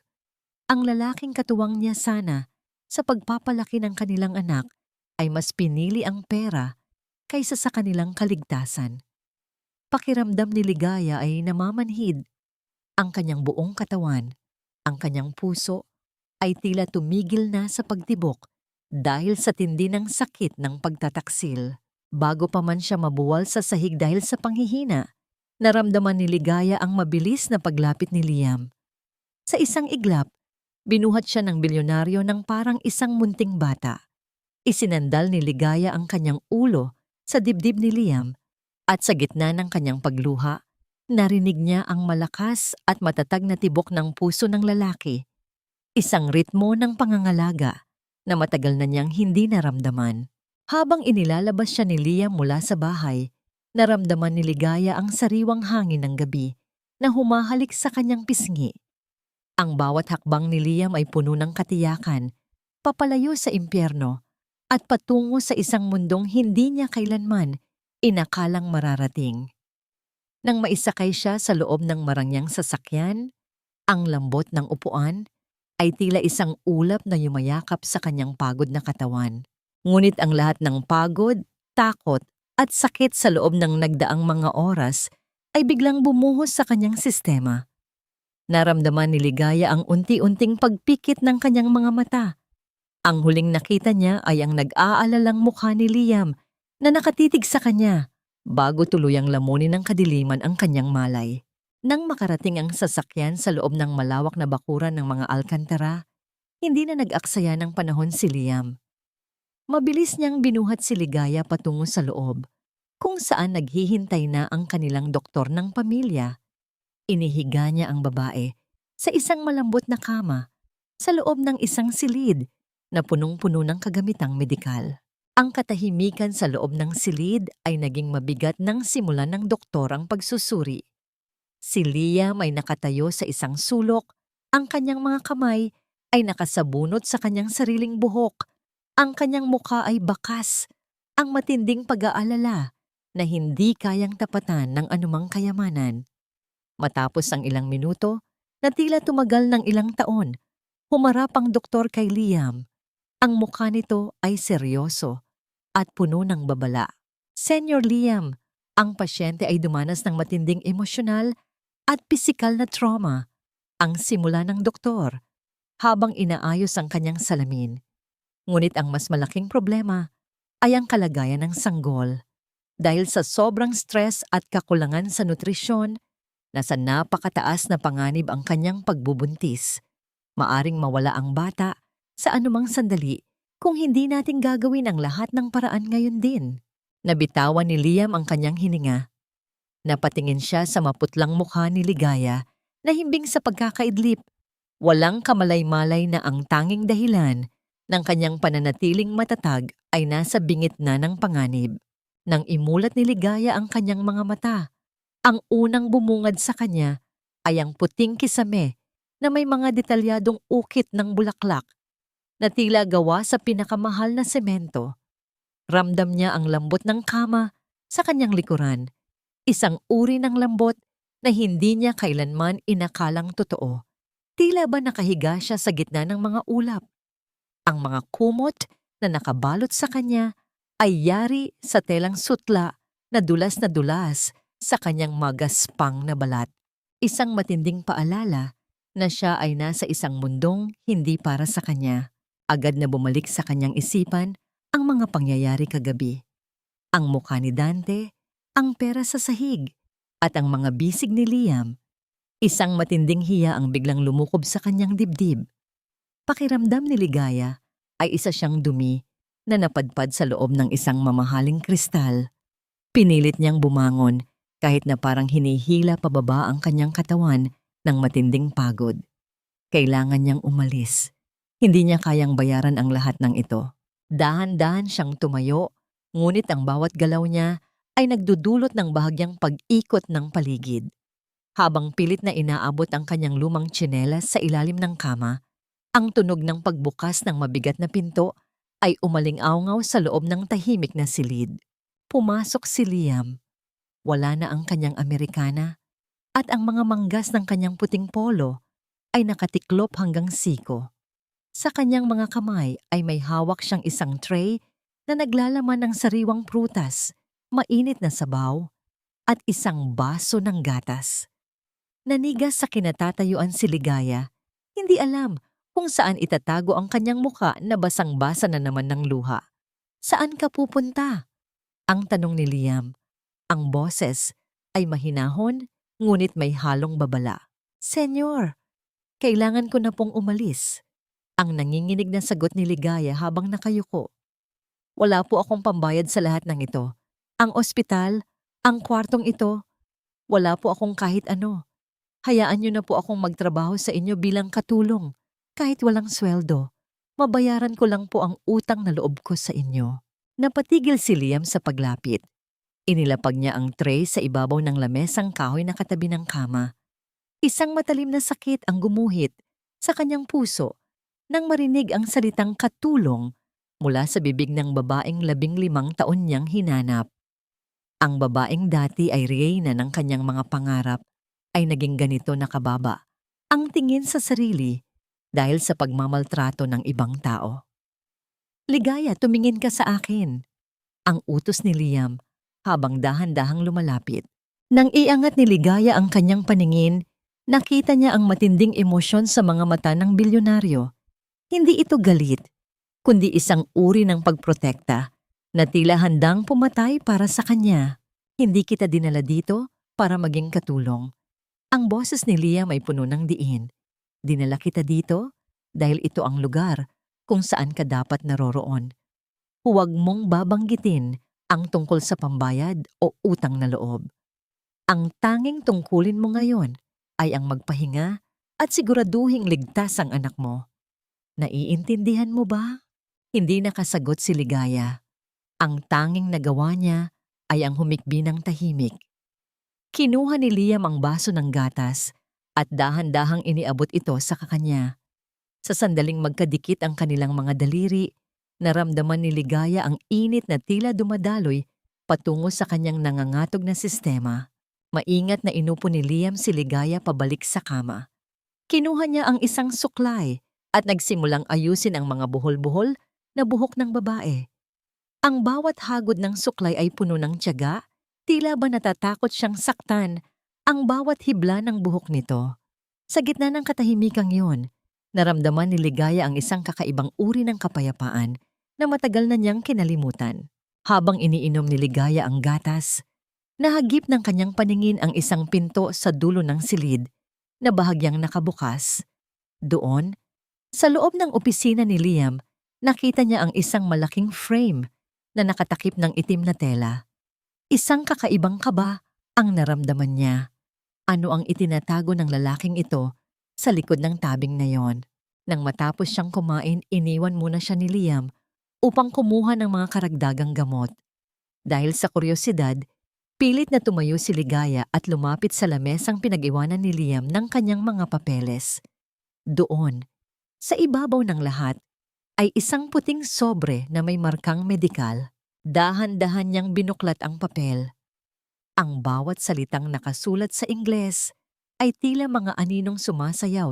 Ang lalaking katuwang niya sana sa pagpapalaki ng kanilang anak ay mas pinili ang pera kaysa sa kanilang kaligtasan. Pakiramdam ni Ligaya ay namamanhid. Ang kanyang buong katawan, ang kanyang puso, ay tila tumigil na sa pagtibok dahil sa tindi ng sakit ng pagtataksil. Bago pa man siya mabuwal sa sahig dahil sa panghihina, naramdaman ni Ligaya ang mabilis na paglapit ni Liam. Sa isang iglap, binuhat siya ng bilyonaryo ng parang isang munting bata. Isinandal ni Ligaya ang kanyang ulo sa dibdib ni Liam at sa gitna ng kanyang pagluha, narinig niya ang malakas at matatag na tibok ng puso ng lalaki. Isang ritmo ng pangangalaga na matagal na niyang hindi naramdaman. Habang inilalabas siya ni Liam mula sa bahay, naramdaman ni Ligaya ang sariwang hangin ng gabi na humahalik sa kanyang pisngi. Ang bawat hakbang ni Liam ay puno ng katiyakan, papalayo sa impyerno at patungo sa isang mundong hindi niya kailanman inakalang mararating. Nang maisakay siya sa loob ng marangyang sasakyan, ang lambot ng upuan ay tila isang ulap na yumayakap sa kanyang pagod na katawan. Ngunit ang lahat ng pagod, takot at sakit sa loob ng nagdaang mga oras ay biglang bumuhos sa kanyang sistema. Naramdaman ni Ligaya ang unti-unting pagpikit ng kanyang mga mata. Ang huling nakita niya ay ang nag-aalalang mukha ni Liam na nakatitig sa kanya bago tuluyang lamunin ng kadiliman ang kanyang malay. Nang makarating ang sasakyan sa loob ng malawak na bakuran ng mga Alcantara, hindi na nag-aksaya ng panahon si Liam. Mabilis niyang binuhat si Ligaya patungo sa loob, kung saan naghihintay na ang kanilang doktor ng pamilya. Inihiga niya ang babae sa isang malambot na kama sa loob ng isang silid na punong-puno ng kagamitang medikal. Ang katahimikan sa loob ng silid ay naging mabigat nang simulan ng doktor ang pagsusuri. Si Liam ay nakatayo sa isang sulok, ang kanyang mga kamay ay nakasabunot sa kanyang sariling buhok. Ang kanyang mukha ay bakas, ang matinding pag-aalala na hindi kayang tapatan ng anumang kayamanan. Matapos ang ilang minuto, na tila tumagal ng ilang taon, humarap ang doktor kay Liam. Ang mukha nito ay seryoso at puno ng babala. Senyor Liam, ang pasyente ay dumanas ng matinding emosyonal at pisikal na trauma. Ang simula ng doktor, habang inaayos ang kanyang salamin. Ngunit ang mas malaking problema ay ang kalagayan ng sanggol. Dahil sa sobrang stress at kakulangan sa nutrisyon, nasa napakataas na panganib ang kanyang pagbubuntis. Maaring mawala ang bata sa anumang sandali kung hindi natin gagawin ang lahat ng paraan ngayon din. Nabitawan ni Liam ang kanyang hininga. Napatingin siya sa maputlang mukha ni Ligaya na himbing sa pagkakaidlip. Walang kamalay-malay na ang tanging dahilan ng kanyang pananatiling matatag ay nasa bingit na ng panganib. Nang imulat ni Ligaya ang kanyang mga mata, ang unang bumungad sa kanya ay ang puting kisame na may mga detalyadong ukit ng bulaklak na tila gawa sa pinakamahal na semento. Ramdam niya ang lambot ng kama sa kanyang likuran, isang uri ng lambot na hindi niya kailanman inakalang totoo. Tila ba nakahiga siya sa gitna ng mga ulap? Ang mga kumot na nakabalot sa kanya ay yari sa telang sutla na dulas sa kanyang magaspang na balat. Isang matinding paalala na siya ay nasa isang mundong hindi para sa kanya. Agad na bumalik sa kanyang isipan ang mga pangyayari kagabi. Ang mukha ni Dante, ang pera sa sahig, at ang mga bisig ni Liam. Isang matinding hiya ang biglang lumukob sa kanyang dibdib. Pakiramdam ni Ligaya ay isa siyang dumi na napadpad sa loob ng isang mamahaling kristal. Pinilit niyang bumangon kahit na parang hinihila pababa ang kanyang katawan ng matinding pagod. Kailangan niyang umalis. Hindi niya kayang bayaran ang lahat ng ito. Dahan-dahan siyang tumayo, ngunit ang bawat galaw niya ay nagdudulot ng bahagyang pag-ikot ng paligid. Habang pilit na inaabot ang kanyang lumang tsinelas sa ilalim ng kama, ang tunog ng pagbukas ng mabigat na pinto ay umaling-awngaw sa loob ng tahimik na silid. Pumasok si Liam. Wala na ang kanyang Amerikana at ang mga manggas ng kanyang puting polo ay nakatiklop hanggang siko. Sa kanyang mga kamay ay may hawak siyang isang tray na naglalaman ng sariwang prutas, mainit na sabaw, at isang baso ng gatas. Nanigas sa kinatatayuan si Ligaya, hindi alam kung saan itatago ang kanyang muka na basang-basa na naman ng luha. Saan ka pupunta? Ang tanong ni Liam. Ang boses ay mahinahon, ngunit may halong babala. Senyor, kailangan ko na pong umalis. Ang nanginginig na sagot ni Ligaya habang nakayuko. Wala po akong pambayad sa lahat ng ito. Ang ospital, ang kwartong ito, wala po akong kahit ano. Hayaan niyo na po akong magtrabaho sa inyo bilang katulong. Kahit walang sweldo, mabayaran ko lang po ang utang na loob ko sa inyo. Napatigil si Liam sa paglapit. Inilapag niya ang tray sa ibabaw ng lamesang kahoy na katabi ng kama. Isang matalim na sakit ang gumuhit sa kanyang puso nang marinig ang salitang katulong mula sa bibig ng babaeng 15 taon niyang hinanap. Ang babaeng dati ay reyna ng kanyang mga pangarap ay naging ganito nakababa ang tingin sa sarili dahil sa pagmamaltrato ng ibang tao. Ligaya, tumingin ka sa akin. Ang utos ni Liam habang dahan-dahang lumalapit. Nang iangat ni Ligaya ang kanyang paningin, nakita niya ang matinding emosyon sa mga mata ng bilyonaryo. Hindi ito galit, kundi isang uri ng pagprotekta na tila handang pumatay para sa kanya. Hindi kita dinala dito para maging katulong. Ang boses ni Liam ay puno ng diin. Dinala kita dito dahil ito ang lugar kung saan ka dapat naroroon. Huwag mong babanggitin ang tungkol sa pambayad o utang na loob. Ang tanging tungkulin mo ngayon ay ang magpahinga at siguraduhing ligtas ang anak mo. Naiintindihan mo ba? Hindi nakasagot si Ligaya. Ang tanging nagawa niya ay ang humikbi ng tahimik. Kinuha ni Liam ang baso ng gatas at dahan-dahang iniabot ito sa kakanya. Sa sandaling magkadikit ang kanilang mga daliri, naramdaman ni Ligaya ang init na tila dumadaloy patungo sa kanyang nangangatog na sistema. Maingat na inupo ni Liam si Ligaya pabalik sa kama. Kinuha niya ang isang suklay at nagsimulang ayusin ang mga buhol-buhol na buhok ng babae. Ang bawat hagod ng suklay ay puno ng tiyaga, tila ba natatakot siyang saktan ang bawat hibla ng buhok nito. Sa gitna ng katahimikang yun, naramdaman ni Ligaya ang isang kakaibang uri ng kapayapaan na matagal na niyang kinalimutan. Habang iniinom ni Ligaya ang gatas, nahagip ng kanyang paningin ang isang pinto sa dulo ng silid na bahagyang nakabukas. Doon, sa loob ng opisina ni Liam, nakita niya ang isang malaking frame na nakatakip ng itim na tela. Isang kakaibang kaba ang naramdaman niya. Ano ang itinatago ng lalaking ito sa likod ng tabing na yon? Nang matapos siyang kumain, iniwan muna siya ni Liam upang kumuha ng mga karagdagang gamot. Dahil sa kuryosidad, pilit na tumayo si Ligaya at lumapit sa lamesang pinag-iwanan ni Liam ng kanyang mga papeles. Doon, sa ibabaw ng lahat, ay isang puting sobre na may markang medikal. Dahan-dahan niyang binuklat ang papel. Ang bawat salitang nakasulat sa Ingles ay tila mga aninong sumasayaw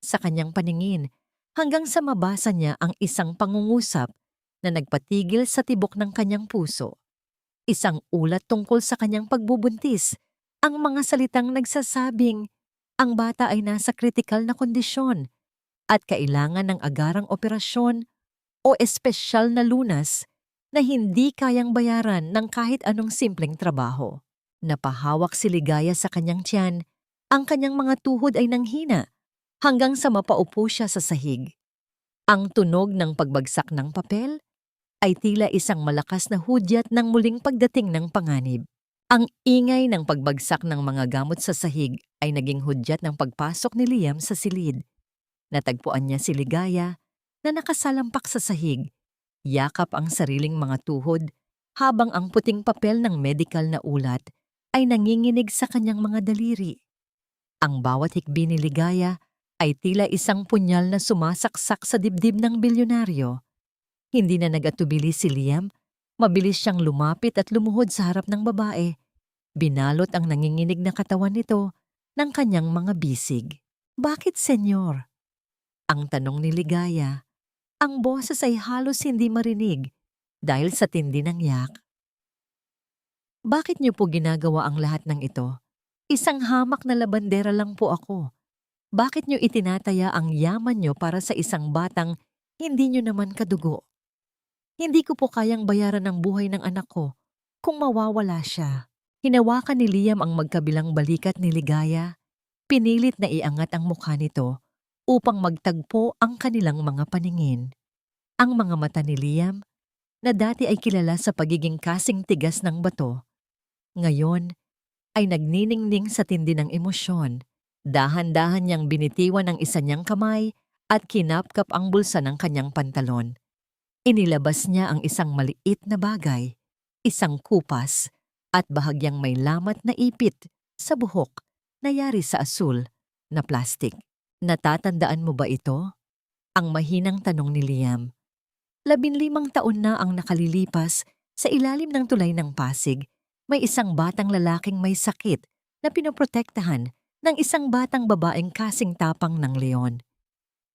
sa kanyang paningin hanggang sa mabasa niya ang isang pangungusap na nagpatigil sa tibok ng kanyang puso. Isang ulat tungkol sa kanyang pagbubuntis. Ang mga salitang nagsasabing ang bata ay nasa kritikal na kondisyon at kailangan ng agarang operasyon o espesyal na lunas na hindi kayang bayaran ng kahit anong simpleng trabaho. Napahawak si Ligaya sa kanyang tiyan, ang kanyang mga tuhod ay nanghina hanggang sa mapaupo siya sa sahig. Ang tunog ng pagbagsak ng papel ay tila isang malakas na hudyat ng muling pagdating ng panganib. Ang ingay ng pagbagsak ng mga gamot sa sahig ay naging hudyat ng pagpasok ni Liam sa silid. Natagpuan niya si Ligaya na nakasalampak sa sahig. Yakap ang sariling mga tuhod habang ang puting papel ng medikal na ulat ay nanginginig sa kanyang mga daliri. Ang bawat hikbi ni Ligaya ay tila isang punyal na sumasaksak sa dibdib ng bilyonaryo. Hindi na nagatubili si Liam, mabilis siyang lumapit at lumuhod sa harap ng babae. Binalot ang nanginginig na katawan nito ng kanyang mga bisig. Bakit, senyor? Ang tanong ni Ligaya. Ang boses ay halos hindi marinig dahil sa tindi ng yak. Bakit niyo po ginagawa ang lahat ng ito? Isang hamak na labandera lang po ako. Bakit niyo itinataya ang yaman niyo para sa isang batang hindi niyo naman kadugo? Hindi ko po kayang bayaran ang buhay ng anak ko kung mawawala siya. Hinawakan ni Liam ang magkabilang balikat ni Ligaya. Pinilit na iangat ang mukha nito upang magtagpo ang kanilang mga paningin. Ang mga mata ni Liam, na dati ay kilala sa pagiging kasing tigas ng bato, ngayon ay nagniningning sa tindi ng emosyon. Dahan-dahan niyang binitiwan ang isa niyang kamay at kinapkap ang bulsa ng kanyang pantalon. Inilabas niya ang isang maliit na bagay, isang kupas, at bahagyang may lamat na ipit sa buhok na yari sa asul na plastik. Natatandaan mo ba ito? Ang mahinang tanong ni Liam. 15 taon na ang nakalilipas sa ilalim ng tulay ng Pasig. May isang batang lalaking may sakit na pinoprotektahan ng isang batang babaeng kasing tapang ng leon.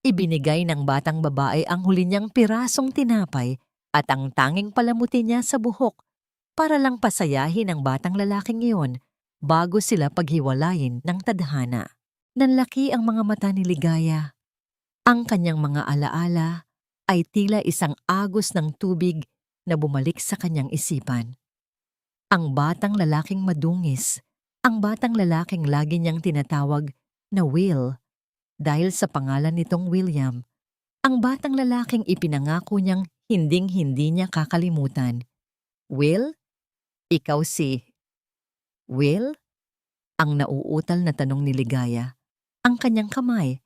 Ibinigay ng batang babae ang huli niyang pirasong tinapay at ang tanging palamuti niya sa buhok para lang pasayahin ang batang lalaking iyon bago sila paghiwalayin ng tadhana. Nanlaki ang mga mata ni Ligaya. Ang kanyang mga alaala ay tila isang agos ng tubig na bumalik sa kanyang isipan. Ang batang lalaking madungis, ang batang lalaking lagi niyang tinatawag na Will dahil sa pangalan nitong William, ang batang lalaking ipinangako niyang hinding-hindi niya kakalimutan. Will? Ikaw si Will? Ang nauutal na tanong ni Ligaya. Ang kanyang kamay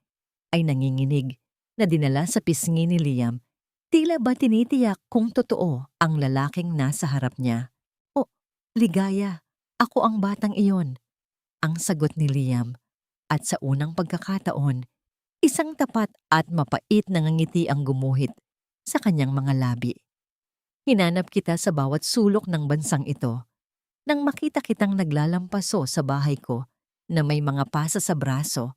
ay nanginginig na dinala sa pisngi ni Liam. Tila ba tinitiyak kung totoo ang lalaking nasa harap niya? O, Ligaya, ako ang batang iyon. Ang sagot ni Liam. At sa unang pagkakataon, isang tapat at mapait na ngiti ang gumuhit sa kanyang mga labi. Hinanap kita sa bawat sulok ng bansang ito. Nang makita kitang naglalampaso sa bahay ko na may mga pasa sa braso,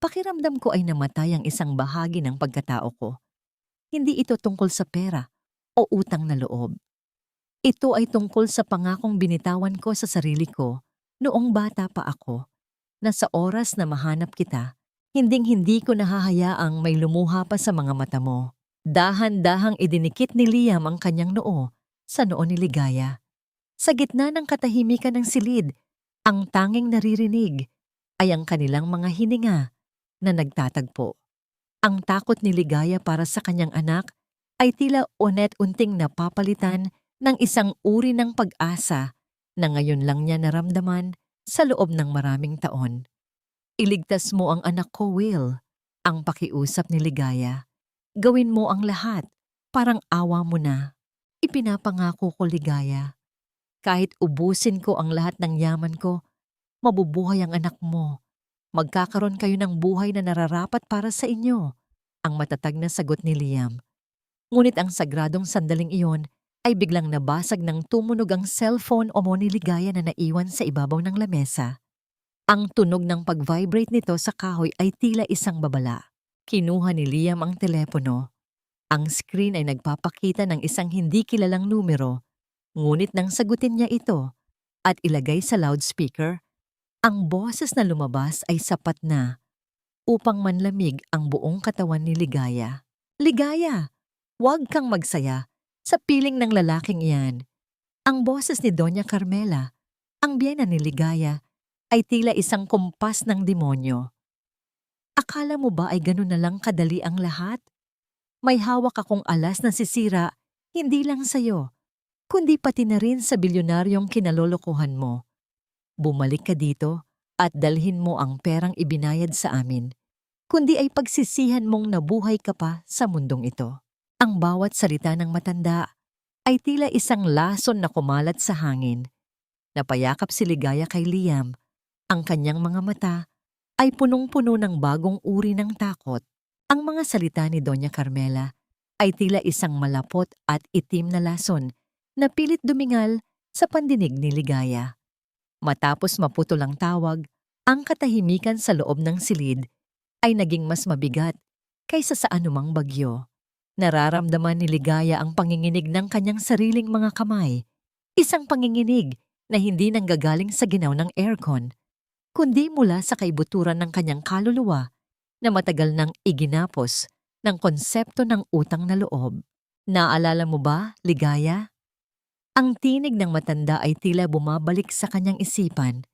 pakiramdam ko ay namatay ang isang bahagi ng pagkatao ko. Hindi ito tungkol sa pera o utang na loob. Ito ay tungkol sa pangakong binitawan ko sa sarili ko noong bata pa ako, na sa oras na mahanap kita, hinding-hindi ko nahahayaang may lumuha pa sa mga mata mo. Dahan-dahang idinikit ni Liam ang kanyang noo sa noo ni Ligaya. Sa gitna ng katahimikan ng silid, ang tanging naririnig ay ang kanilang mga hininga na nagtatagpo. Ang takot ni Ligaya para sa kanyang anak ay tila unet-unting napapalitan ng isang uri ng pag-asa na ngayon lang niya naramdaman sa loob ng maraming taon. Iligtas mo ang anak ko, Will. Ang pakiusap ni Ligaya. Gawin mo ang lahat, parang awa mo na. Ipinapangako ko, Ligaya. Kahit ubusin ko ang lahat ng yaman ko, mabubuhay ang anak mo. Magkakaroon kayo ng buhay na nararapat para sa inyo, ang matatag na sagot ni Liam. Ngunit ang sagradong sandaling iyon ay biglang nabasag ng tumunog ang cellphone o ni Ligaya na naiwan sa ibabaw ng lamesa. Ang tunog ng pag-vibrate nito sa kahoy ay tila isang babala. Kinuha ni Liam ang telepono. Ang screen ay nagpapakita ng isang hindi kilalang numero, ngunit nang sagutin niya ito at ilagay sa loudspeaker, ang boses na lumabas ay sapat na upang manlamig ang buong katawan ni Ligaya. Ligaya, huwag kang magsaya sa piling ng lalaking iyan. Ang boses ni Doña Carmela, ang biyena ni Ligaya, ay tila isang kumpas ng demonyo. Akala mo ba ay ganun na lang kadali ang lahat? May hawak akong alas na sisira, hindi lang sa'yo, kundi pati na rin sa bilyonaryong kinalolokohan mo. Bumalik ka dito at dalhin mo ang perang ibinayad sa amin, kundi ay pagsisihan mong nabuhay ka pa sa mundong ito. Ang bawat salita ng matanda ay tila isang lason na kumalat sa hangin. Napayakap si Ligaya kay Liam. Ang kanyang mga mata ay punong-puno ng bagong uri ng takot. Ang mga salita ni Doña Carmela ay tila isang malapot at itim na lason na pilit dumingal sa pandinig ni Ligaya. Matapos maputol ang tawag, ang katahimikan sa loob ng silid ay naging mas mabigat kaysa sa anumang bagyo. Nararamdaman ni Ligaya ang panginginig ng kanyang sariling mga kamay. Isang panginginig na hindi nanggagaling sa ginaw ng aircon, kundi mula sa kaibuturan ng kanyang kaluluwa na matagal nang iginapos ng konsepto ng utang na loob. Naalala mo ba, Ligaya? Ang tinig ng matanda ay tila bumabalik sa kanyang isipan,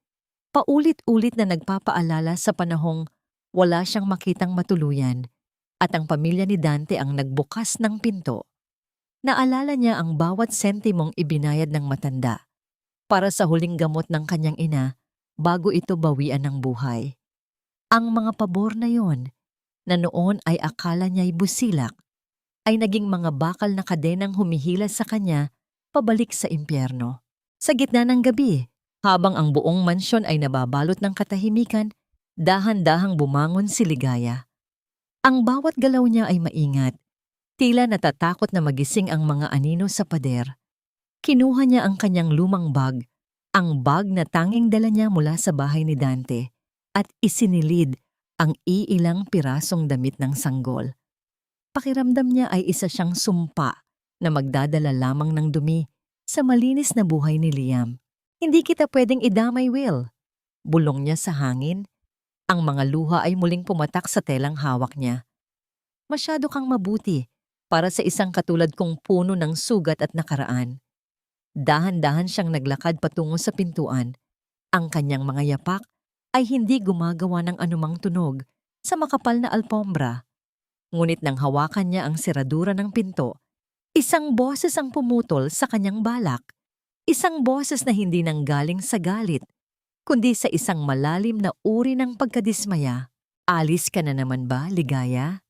paulit-ulit na nagpapaalala sa panahong wala siyang makitang matuluyan at ang pamilya ni Dante ang nagbukas ng pinto. Naalala niya ang bawat sentimong ibinayad ng matanda para sa huling gamot ng kanyang ina bago ito bawian ng buhay. Ang mga pabor na yon, na noon ay akala niya'y busilak, ay naging mga bakal na kadenang humihila sa kanya pabalik sa impyerno. Sa gitna ng gabi, habang ang buong mansyon ay nababalot ng katahimikan, dahan-dahang bumangon si Ligaya. Ang bawat galaw niya ay maingat, tila natatakot na magising ang mga anino sa pader. Kinuha niya ang kanyang lumang bag, ang bag na tanging dala niya mula sa bahay ni Dante, at isinilid ang iilang pirasong damit ng sanggol. Pakiramdam niya ay isa siyang sumpa na magdadala lamang ng dumi sa malinis na buhay ni Liam. Hindi kita pwedeng idamay, Will. Bulong niya sa hangin. Ang mga luha ay muling pumatak sa telang hawak niya. Masyado kang mabuti para sa isang katulad kong puno ng sugat at nakaraan. Dahan-dahan siyang naglakad patungo sa pintuan. Ang kanyang mga yapak ay hindi gumagawa ng anumang tunog sa makapal na alpombra. Ngunit nang hawakan niya ang seradura ng pinto, isang boses ang pumutol sa kanyang balak. Isang boses na hindi nanggaling sa galit, kundi sa isang malalim na uri ng pagkadismaya. Alis ka na naman ba, Ligaya?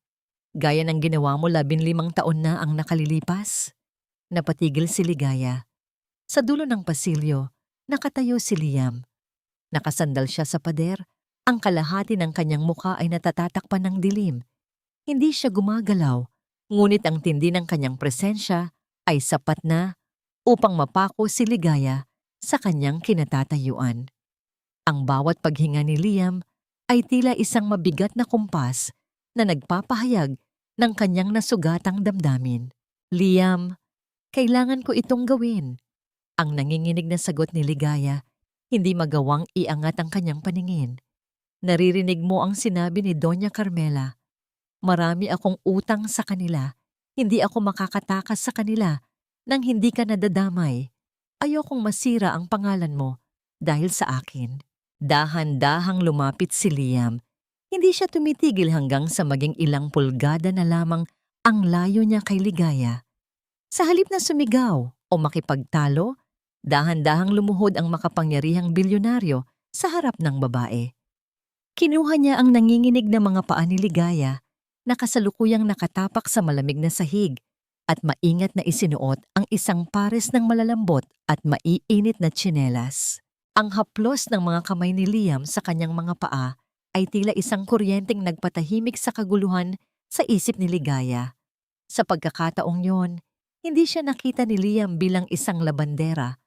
Gaya ng ginawa mo 15 taon na ang nakalilipas? Napatigil si Ligaya. Sa dulo ng pasilyo, nakatayo si Liam. Nakasandal siya sa pader, ang kalahati ng kanyang muka ay natatatakpan ng dilim. Hindi siya gumagalaw, ngunit ang tindi ng kanyang presensya ay sapat na upang mapako si Ligaya sa kanyang kinatatayuan. Ang bawat paghinga ni Liam ay tila isang mabigat na kumpas na nagpapahayag ng kanyang nasugatang damdamin. Liam, kailangan ko itong gawin. Ang nanginginig na sagot ni Ligaya, hindi magawang iangat ang kanyang paningin. Naririnig mo ang sinabi ni Doña Carmela. Marami akong utang sa kanila. Hindi ako makakatakas sa kanila nang hindi ka nadadamay. Ayokong masira ang pangalan mo dahil sa akin. Dahan-dahang lumapit si Liam. Hindi siya tumitigil hanggang sa maging ilang pulgada na lamang ang layo niya kay Ligaya. Sa halip na sumigaw o makipagtalo, dahan-dahang lumuhod ang makapangyarihang bilyonaryo sa harap ng babae. Kinuha niya ang nanginginig na mga paa ni Ligaya na kasalukuyang nakatapak sa malamig na sahig at maingat na isinuot ang isang pares ng malalambot at maiinit na tsinelas. Ang haplos ng mga kamay ni Liam sa kanyang mga paa ay tila isang kuryenteng nagpatahimik sa kaguluhan sa isip ni Ligaya. Sa pagkakataong yon, hindi siya nakita ni Liam bilang isang labandera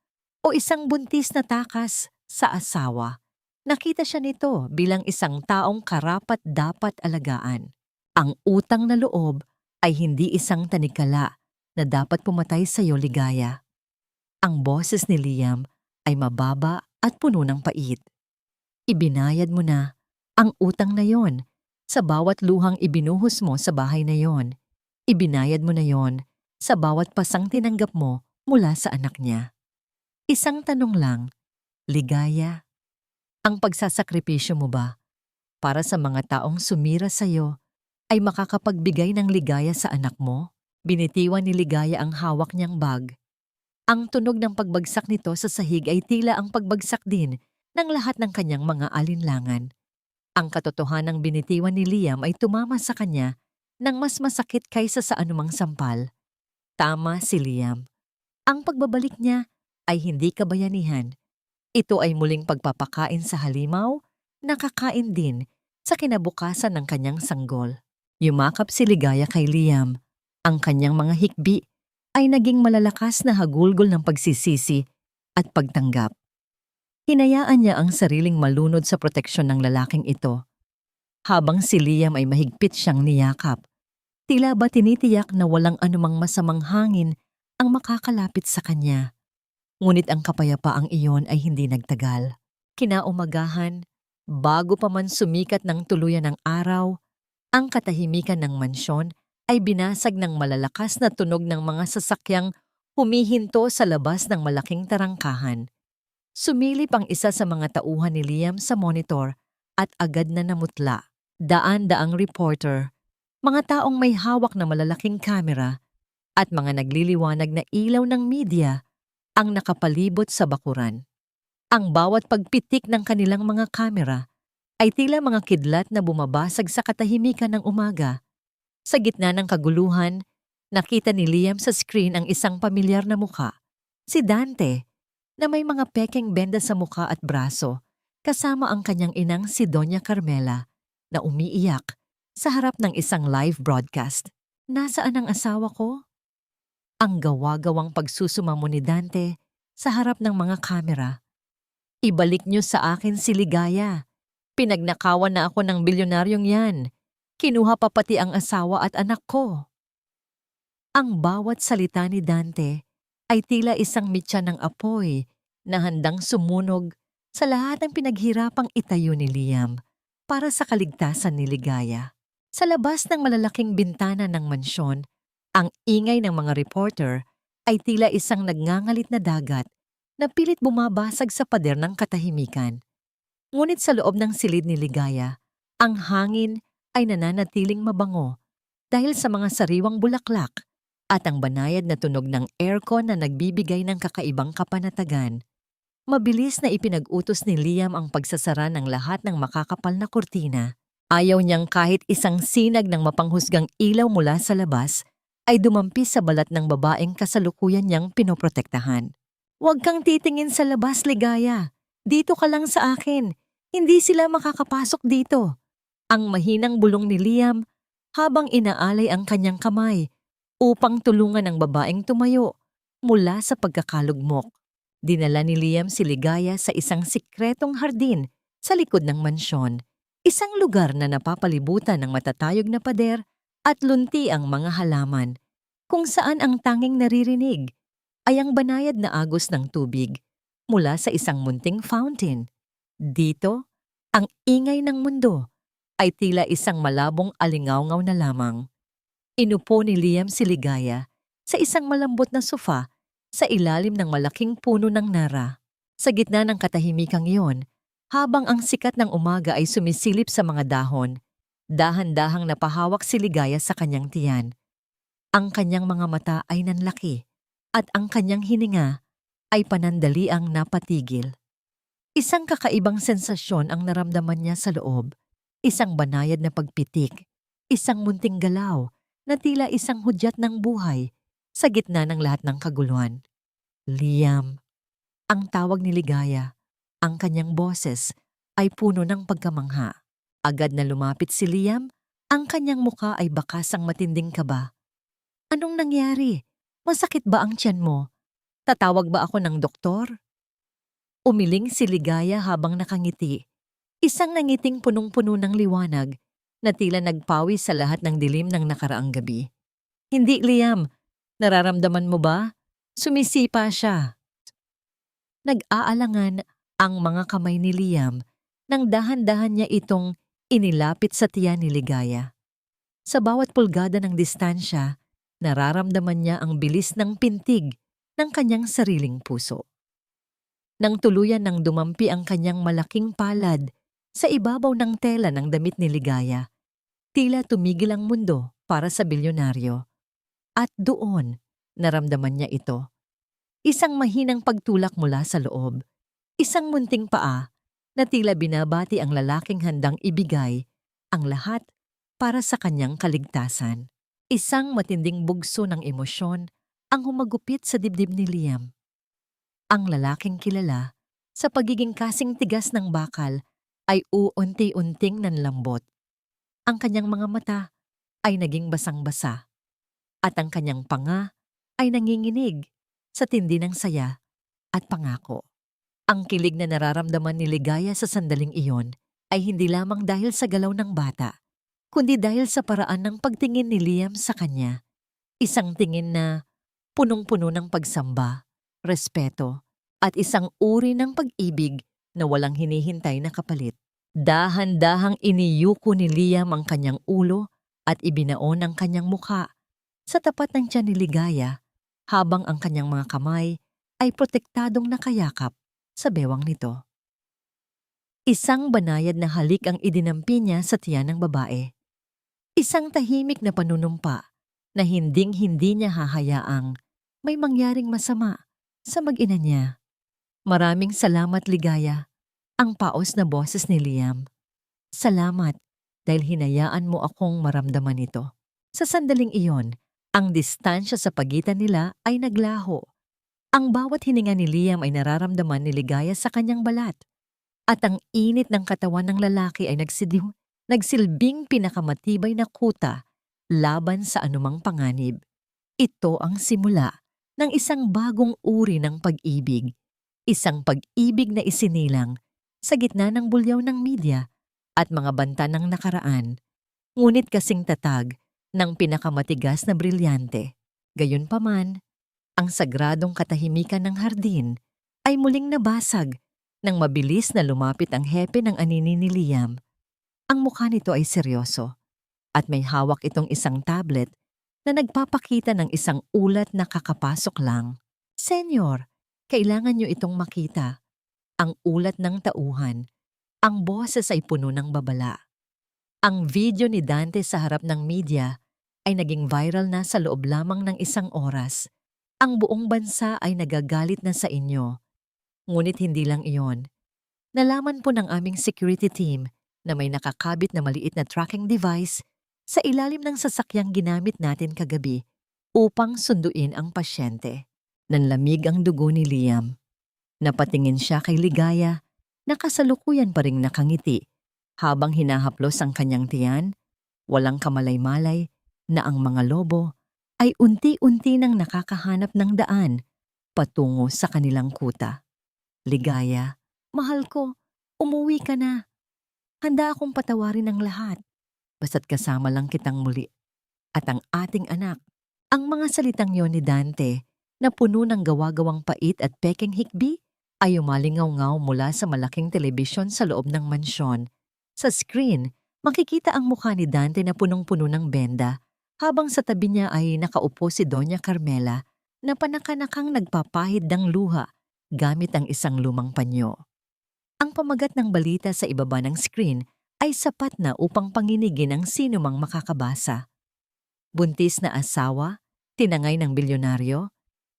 o isang buntis na takas sa asawa. Nakita siya nito bilang isang taong karapat-dapat alagaan. Ang utang na loob ay hindi isang tanikala na dapat pumatay sa iyo, Ligaya. Ang boses ni Liam ay mababa at puno ng pait. Ibinayad mo na ang utang na yon sa bawat luhang ibinuhos mo sa bahay na yon. Ibinayad mo na yon sa bawat pasang tinanggap mo mula sa anak niya. Isang tanong lang, Ligaya, ang pagsasakripisyo mo ba para sa mga taong sumira sa iyo ay makakapagbigay ng ligaya sa anak mo? Binitiwan ni Ligaya ang hawak niyang bag. Ang tunog ng pagbagsak nito sa sahig ay tila ang pagbagsak din ng lahat ng kanyang mga alinlangan. Ang katotohanang binitiwan ni Liam ay tumama sa kanya ng mas masakit kaysa sa anumang sampal. Tama si Liam. Ang pagbabalik niya ay hindi kabayanihan. Ito ay muling pagpapakain sa halimaw, nakakain din sa kinabukasan ng kanyang sanggol. Yumakap si Ligaya kay Liam. Ang kanyang mga hikbi ay naging malalakas na hagulgol ng pagsisisi at pagtanggap. Hinayaan niya ang sariling malunod sa proteksyon ng lalaking ito. Habang si Liam ay mahigpit siyang niyakap, tila ba tinitiyak na walang anumang masamang hangin ang makakalapit sa kanya. Ngunit ang kapayapaang iyon ay hindi nagtagal. Kinaumagahan, bago pa man sumikat ng tuluyan ng araw, Ang katahimikan ng mansyon ay binasag ng malalakas na tunog ng mga sasakyang humihinto sa labas ng malaking tarangkahan. Sumilip ang isa sa mga tauhan ni Liam sa monitor at agad na namutla. Daan-daang reporter, mga taong may hawak na malalaking kamera at mga nagliliwanag na ilaw ng media ang nakapalibot sa bakuran. Ang bawat pagpitik ng kanilang mga kamera ay tila mga kidlat na bumabasag sa katahimikan ng umaga. Sa gitna ng kaguluhan, nakita ni Liam sa screen ang isang pamilyar na muka, si Dante, na may mga pekeng benda sa muka at braso, kasama ang kanyang inang si Doña Carmela, na umiiyak sa harap ng isang live broadcast. Nasaan ang asawa ko? Ang gawa-gawang pagsusumamo ni Dante sa harap ng mga kamera. Ibalik niyo sa akin si Ligaya. Pinagnakawan na ako ng bilyonaryong yan. Kinuha pa pati ang asawa at anak ko. Ang bawat salita ni Dante ay tila isang mitya ng apoy na handang sumunog sa lahat ng pinaghirapang itayo ni Liam para sa kaligtasan ni Ligaya. Sa labas ng malalaking bintana ng mansyon, ang ingay ng mga reporter ay tila isang nagngangalit na dagat na pilit bumabasag sa pader ng katahimikan. Ngunit sa loob ng silid ni Ligaya, ang hangin ay nananatiling mabango dahil sa mga sariwang bulaklak at ang banayad na tunog ng aircon na nagbibigay ng kakaibang kapanatagan. Mabilis na ipinag-utos ni Liam ang pagsasara ng lahat ng makakapal na kurtina. Ayaw niyang kahit isang sinag ng mapanghusgang ilaw mula sa labas ay dumampi sa balat ng babaeng kasalukuyan niyang pinoprotektahan. "Huwag kang titingin sa labas, Ligaya. Dito ka lang sa akin. Hindi sila makakapasok dito." Ang mahinang bulong ni Liam habang inaalay ang kanyang kamay upang tulungan ang babaeng tumayo mula sa pagkakalugmok. Dinala ni Liam si Ligaya sa isang sikretong hardin sa likod ng mansyon, isang lugar na napapalibutan ng matatayog na pader at lunti ang mga halaman, kung saan ang tanging naririnig ay ang banayad na agos ng tubig mula sa isang munting fountain. Dito, ang ingay ng mundo ay tila isang malabong alingawngaw na lamang. Inupo ni Liam si Ligaya sa isang malambot na sofa sa ilalim ng malaking puno ng nara. Sa gitna ng katahimikang iyon, habang ang sikat ng umaga ay sumisilip sa mga dahon, dahan-dahang napahawak si Ligaya sa kanyang tiyan. Ang kanyang mga mata ay nanlaki at ang kanyang hininga ay panandaliang napatigil. Isang kakaibang sensasyon ang naramdaman niya sa loob. Isang banayad na pagpitik, isang munting galaw na tila isang hudyat ng buhay sa gitna ng lahat ng kaguluhan. "Liam," ang tawag ni Ligaya. Ang kanyang boses ay puno ng pagkamangha. Agad na lumapit si Liam, ang kanyang muka ay bakas ang matinding kaba. "Anong nangyari? Masakit ba ang tiyan mo? Tatawag ba ako ng doktor?" Umiling si Ligaya habang nakangiti. Isang nangiting punong-puno ng liwanag na tila nagpawi sa lahat ng dilim ng nakaraang gabi. "Hindi, Liam. Nararamdaman mo ba? Sumisipa siya." Nag-aalangan ang mga kamay ni Liam nang dahan-dahan niya itong inilapit sa tiyan ni Ligaya. Sa bawat pulgada ng distansya, nararamdaman niya ang bilis ng pintig ng kanyang sariling puso. Nang tuluyan ng dumampi ang kanyang malaking palad sa ibabaw ng tela ng damit ni Ligaya, tila tumigil ang mundo para sa bilyonaryo. At doon, naramdaman niya ito. Isang mahinang pagtulak mula sa loob. Isang munting paa na tila binabati ang lalaking handang ibigay ang lahat para sa kanyang kaligtasan. Isang matinding bugso ng emosyon ang humagupit sa dibdib ni Liam. Ang lalaking kilala sa pagiging kasing tigas ng bakal ay uunti-unting nanlambot. Ang kanyang mga mata ay naging basang-basa at ang kanyang panga ay nanginginig sa tindi ng saya at pangako. Ang kilig na nararamdaman ni Ligaya sa sandaling iyon ay hindi lamang dahil sa galaw ng bata, kundi dahil sa paraan ng pagtingin ni Liam sa kanya. Isang tingin na punong-puno ng pagsamba, respeto, at isang uri ng pag-ibig na walang hinihintay na kapalit. Dahan-dahang iniyuko ni Liam ang kanyang ulo at ibinaon ang kanyang mukha sa tapat ng tiyan ni Ligaya habang ang kanyang mga kamay ay protektadong nakayakap sa bewang nito. Isang banayad na halik ang idinampi niya sa tiyan ng babae. Isang tahimik na panunumpa na hinding-hindi niya hahayaang may mangyaring masama sa mag-ina niya. Maraming salamat, Ligaya, ang paos na boses ni Liam. Salamat dahil hinayaan mo akong maramdaman ito. Sa sandaling iyon, ang distansya sa pagitan nila ay naglaho. Ang bawat hininga ni Liam ay nararamdaman ni Ligaya sa kanyang balat. At ang init ng katawan ng lalaki ay nagsilbing pinakamatibay na kuta laban sa anumang panganib. Ito ang simula ng isang bagong uri ng pag-ibig. Isang pag-ibig na isinilang sa gitna ng bulyaw ng media at mga banta ng nakaraan, ngunit kasing tatag ng pinakamatigas na brilyante. Gayunpaman, ang sagradong katahimikan ng hardin ay muling nabasag nang mabilis na lumapit ang hepe ng anini ni Liam. Ang mukha nito ay seryoso at may hawak itong isang tablet na nagpapakita ng isang ulat na kakapasok lang. Senyor, kailangan niyo itong makita. Ang ulat ng tauhan. Ang boses ay puno ng babala. Ang video ni Dante sa harap ng media ay naging viral na sa loob lamang ng isang oras. Ang buong bansa ay nagagalit na sa inyo. Ngunit hindi lang iyon. Nalaman po ng aming security team na may nakakabit na maliit na tracking device sa ilalim ng sasakyang ginamit natin kagabi upang sunduin ang pasyente. Nanlamig ang dugo ni Liam. Napatingin siya kay Ligaya na kasalukuyan pa ring nakangiti habang hinahaplos ang kanyang tiyan, walang kamalay-malay na ang mga lobo ay unti-unti nang nakakahanap ng daan patungo sa kanilang kuta. Ligaya, mahal ko, umuwi ka na. Handa akong patawarin ang lahat. Basta't kasama lang kitang muli. At ang ating anak, ang mga salitang yon ni Dante na puno ng gawa-gawang pait at peking hikbi ay umalingaw-ngaw mula sa malaking telebisyon sa loob ng mansyon. Sa screen, makikita ang mukha ni Dante na punong-puno ng benda habang sa tabi niya ay nakaupo si Doña Carmela na panakanakang nagpapahid ng luha gamit ang isang lumang panyo. Ang pamagat ng balita sa ibaba ng screen ay sapat na upang panginigin ang sino mang makakabasa. Buntis na asawa, tinangay ng bilyonaryo,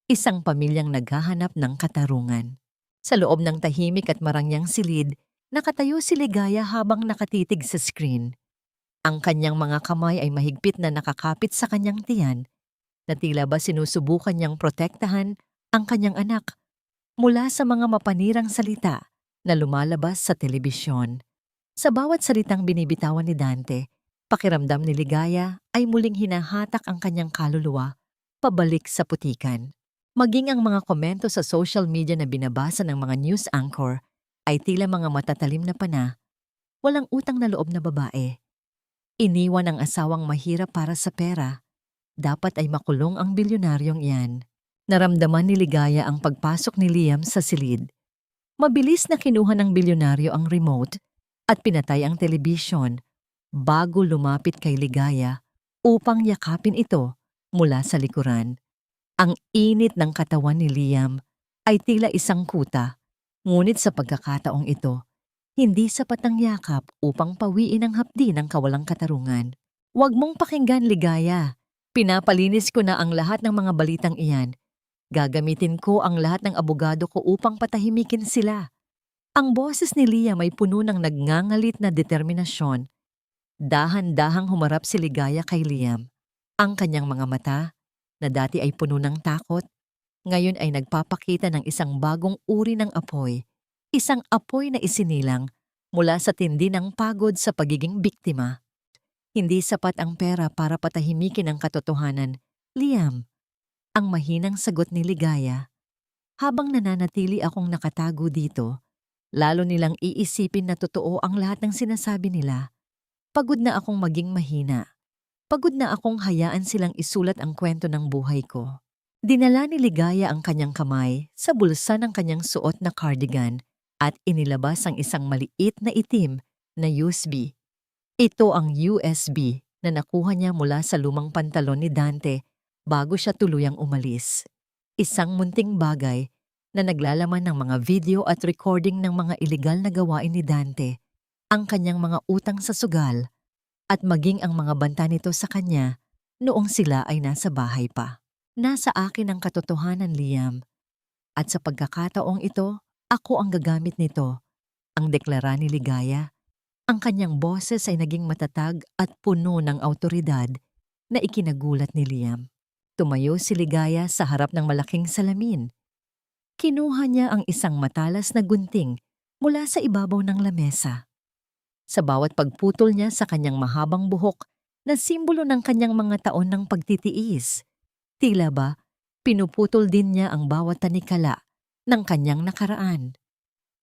isang pamilyang naghahanap ng katarungan. Sa loob ng tahimik at marangyang silid, nakatayo si Ligaya habang nakatitig sa screen. Ang kanyang mga kamay ay mahigpit na nakakapit sa kanyang tiyan, na tila ba sinusubukan niyang protektahan ang kanyang anak mula sa mga mapanirang salita na lumalabas sa telebisyon. Sa bawat salitang binibitawan ni Dante, pakiramdam ni Ligaya ay muling hinahatak ang kanyang kaluluwa pabalik sa putikan. Maging ang mga komento sa social media na binabasa ng mga news anchor ay tila mga matatalim na pana, walang utang na loob na babae. Iniwan ang asawang mahirap para sa pera. Dapat ay makulong ang bilyonaryong iyan. Naramdaman ni Ligaya ang pagpasok ni Liam sa silid. Mabilis na kinuha ng bilyonaryo ang remote at pinatay ang telebisyon bago lumapit kay Ligaya upang yakapin ito mula sa likuran. Ang init ng katawan ni Liam ay tila isang kuta, ngunit sa pagkakataong ito, hindi sapat ang yakap upang pawiin ang hapdi ng kawalang katarungan. Huwag mong pakinggan, Ligaya. Pinapalinis ko na ang lahat ng mga balitang iyan. Gagamitin ko ang lahat ng abogado ko upang patahimikin sila. Ang boses ni Liam ay puno ng nagngangalit na determinasyon. Dahan-dahang humarap si Ligaya kay Liam. Ang kanyang mga mata, na dati ay puno ng takot, ngayon ay nagpapakita ng isang bagong uri ng apoy. Isang apoy na isinilang mula sa tindi ng pagod sa pagiging biktima. Hindi sapat ang pera para patahimikin ang katotohanan, Liam. Ang mahinang sagot ni Ligaya. Habang nananatili akong nakatago dito, lalo nilang iisipin na totoo ang lahat ng sinasabi nila. Pagod na akong maging mahina. Pagod na akong hayaan silang isulat ang kwento ng buhay ko. Dinala ni Ligaya ang kanyang kamay sa bulsa ng kanyang suot na cardigan at inilabas ang isang maliit na itim na USB. Ito ang USB na nakuha niya mula sa lumang pantalon ni Dante bago siya tuluyang umalis. Isang munting bagay na naglalaman ng mga video at recording ng mga ilegal na gawain ni Dante, ang kanyang mga utang sa sugal, at maging ang mga banta nito sa kanya noong sila ay nasa bahay pa. Nasa akin ang katotohanan, Liam. At sa pagkakataong ito, ako ang gagamit nito, ang deklara ni Ligaya. Ang kanyang boses ay naging matatag at puno ng awtoridad na ikinagulat ni Liam. Tumayo si Ligaya sa harap ng malaking salamin. Kinuha niya ang isang matalas na gunting mula sa ibabaw ng lamesa. Sa bawat pagputol niya sa kanyang mahabang buhok na simbolo ng kanyang mga taon ng pagtitiis, tila ba pinuputol din niya ang bawat tanikala ng kanyang nakaraan.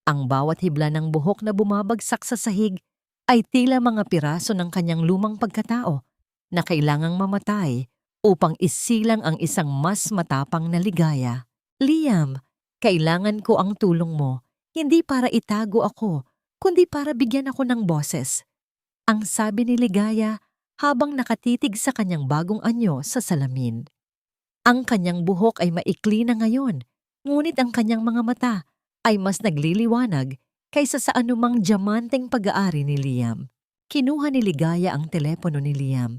Ang bawat hibla ng buhok na bumabagsak sa sahig ay tila mga piraso ng kanyang lumang pagkatao na kailangang mamatay upang isilang ang isang mas matapang na ligaya. Liam, kailangan ko ang tulong mo, hindi para itago ako, kundi para bigyan ako ng boses. Ang sabi ni Ligaya habang nakatitig sa kanyang bagong anyo sa salamin. Ang kanyang buhok ay maikli na ngayon, ngunit ang kanyang mga mata ay mas nagliliwanag kaysa sa anumang diamanteng pag-aari ni Liam. Kinuha ni Ligaya ang telepono ni Liam.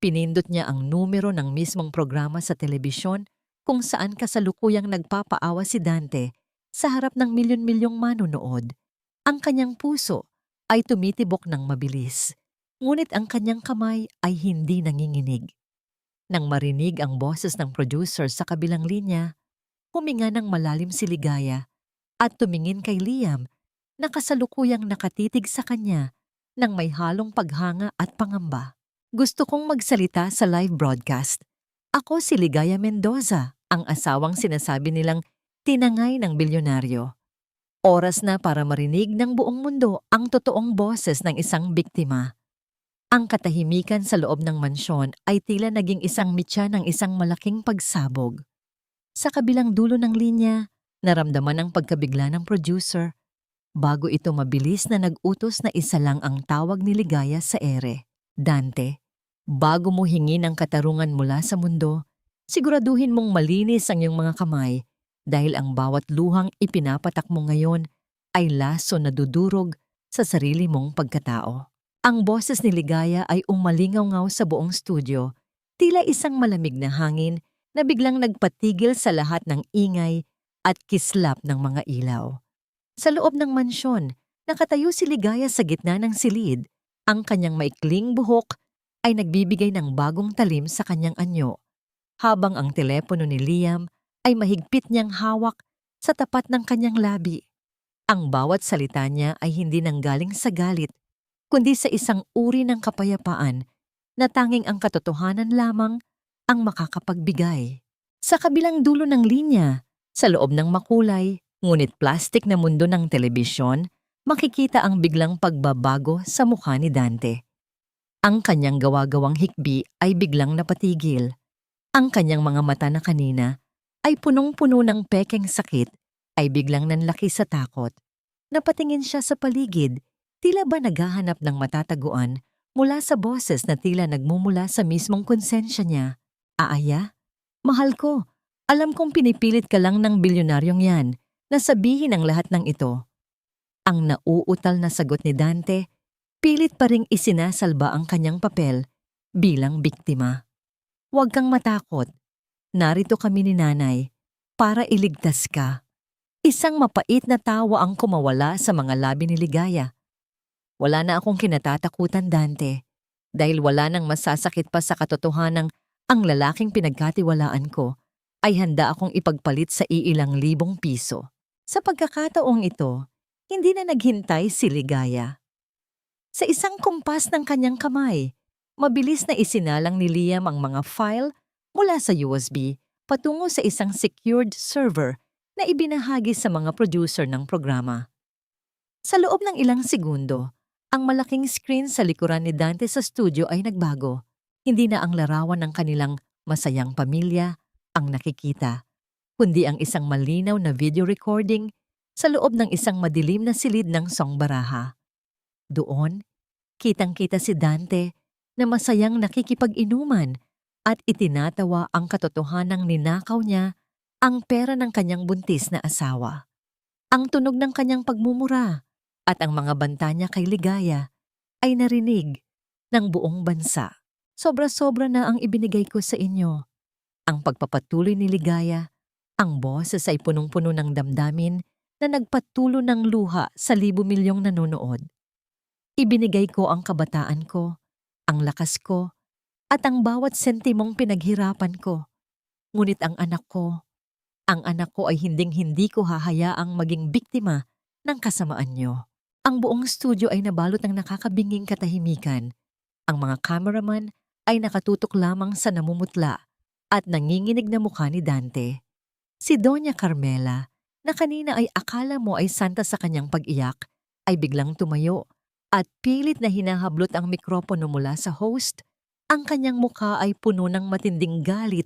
Pinindot niya ang numero ng mismong programa sa telebisyon kung saan kasalukuyang nagpapaawa si Dante sa harap ng milyon-milyong manonood. Ang kanyang puso ay tumitibok ng mabilis, ngunit ang kanyang kamay ay hindi nanginginig. Nang marinig ang boses ng producer sa kabilang linya, huminga ng malalim si Ligaya at tumingin kay Liam na kasalukuyang nakatitig sa kanya ng may halong paghanga at pangamba. Gusto kong magsalita sa live broadcast. Ako si Ligaya Mendoza, ang asawang sinasabi nilang tinangay ng bilyonaryo. Oras na para marinig ng buong mundo ang totoong boses ng isang biktima. Ang katahimikan sa loob ng mansyon ay tila naging isang mitya ng isang malaking pagsabog. Sa kabilang dulo ng linya, naramdaman ang pagkabigla ng producer bago ito mabilis na nag-utos na isa lang ang tawag ni Ligaya sa ere. Dante, bago mo hingin ang katarungan mula sa mundo, siguraduhin mong malinis ang iyong mga kamay dahil ang bawat luhang ipinapatak mo ngayon ay laso na dudurog sa sarili mong pagkatao. Ang boses ni Ligaya ay umalingaw-ngaw sa buong studio, tila isang malamig na hangin na biglang nagpatigil sa lahat ng ingay at kislap ng mga ilaw. Sa loob ng mansyon, nakatayo si Ligaya sa gitna ng silid. Ang kanyang maikling buhok ay nagbibigay ng bagong talim sa kanyang anyo, habang ang telepono ni Liam ay mahigpit niyang hawak sa tapat ng kanyang labi. Ang bawat salita niya ay hindi nanggaling sa galit, kundi sa isang uri ng kapayapaan na tanging ang katotohanan lamang ang makakapagbigay. Sa kabilang dulo ng linya, sa loob ng makulay, ngunit plastik na mundo ng telebisyon, makikita ang biglang pagbabago sa mukha ni Dante. Ang kanyang gawa-gawang hikbi ay biglang napatigil. Ang kanyang mga mata na kanina ay punong-puno ng pekeng sakit ay biglang nanlaki sa takot. Napatingin siya sa paligid, tila ba naghahanap ng matataguan mula sa boses na tila nagmumula sa mismong konsensya niya. Aaya, mahal ko, alam kong pinipilit ka lang ng bilyonaryong yan na sabihin ang lahat ng ito. Ang nauutal na sagot ni Dante, pilit pa ring isinasalba ang kanyang papel bilang biktima. Huwag kang matakot. Narito kami ni Nanay para iligtas ka. Isang mapait na tawa ang kumawala sa mga labi ni Ligaya. Wala na akong kinatatakutan, Dante, dahil wala nang masasakit pa sa katotohanang ang lalaking pinagkatiwalaan ko ay handa akong ipagpalit sa iilang libong piso. Sa pagkakataong ito, hindi na naghintay si Ligaya. Sa isang kumpas ng kanyang kamay, mabilis na isinalang ni Liam ang mga file mula sa USB patungo sa isang secured server na ibinahagi sa mga producer ng programa. Sa loob ng ilang segundo, ang malaking screen sa likuran ni Dante sa studio ay nagbago. Hindi na ang larawan ng kanilang masayang pamilya ang nakikita, kundi ang isang malinaw na video recording sa loob ng isang madilim na silid ng songbaraha. Doon, kitang-kita si Dante na masayang nakikipag-inuman at itinatawa ang katotohanang ninakaw niya ang pera ng kanyang buntis na asawa. Ang tunog ng kanyang pagmumura at ang mga banta niya kay Ligaya ay narinig ng buong bansa. Sobra-sobra na ang ibinigay ko sa inyo. Ang pagpapatuloy ni Ligaya, ang boses ay punong-puno ng damdamin na nagpatulo ng luha sa libu-milyong nanonood. Ibinigay ko ang kabataan ko, ang lakas ko, at ang bawat sentimong pinaghirapan ko. Ngunit ang anak ko ay hinding-hindi ko hahayaang maging biktima ng kasamaan niyo. Ang buong studio ay nabalot ng nakakabinging katahimikan. Ang mga cameraman ay nakatutok lamang sa namumutla at nanginginig na mukha ni Dante. Si Doña Carmela, na kanina ay akala mo ay santa sa kanyang pag-iyak, ay biglang tumayo at pilit na hinahablot ang mikropono mula sa host. Ang kanyang mukha ay puno ng matinding galit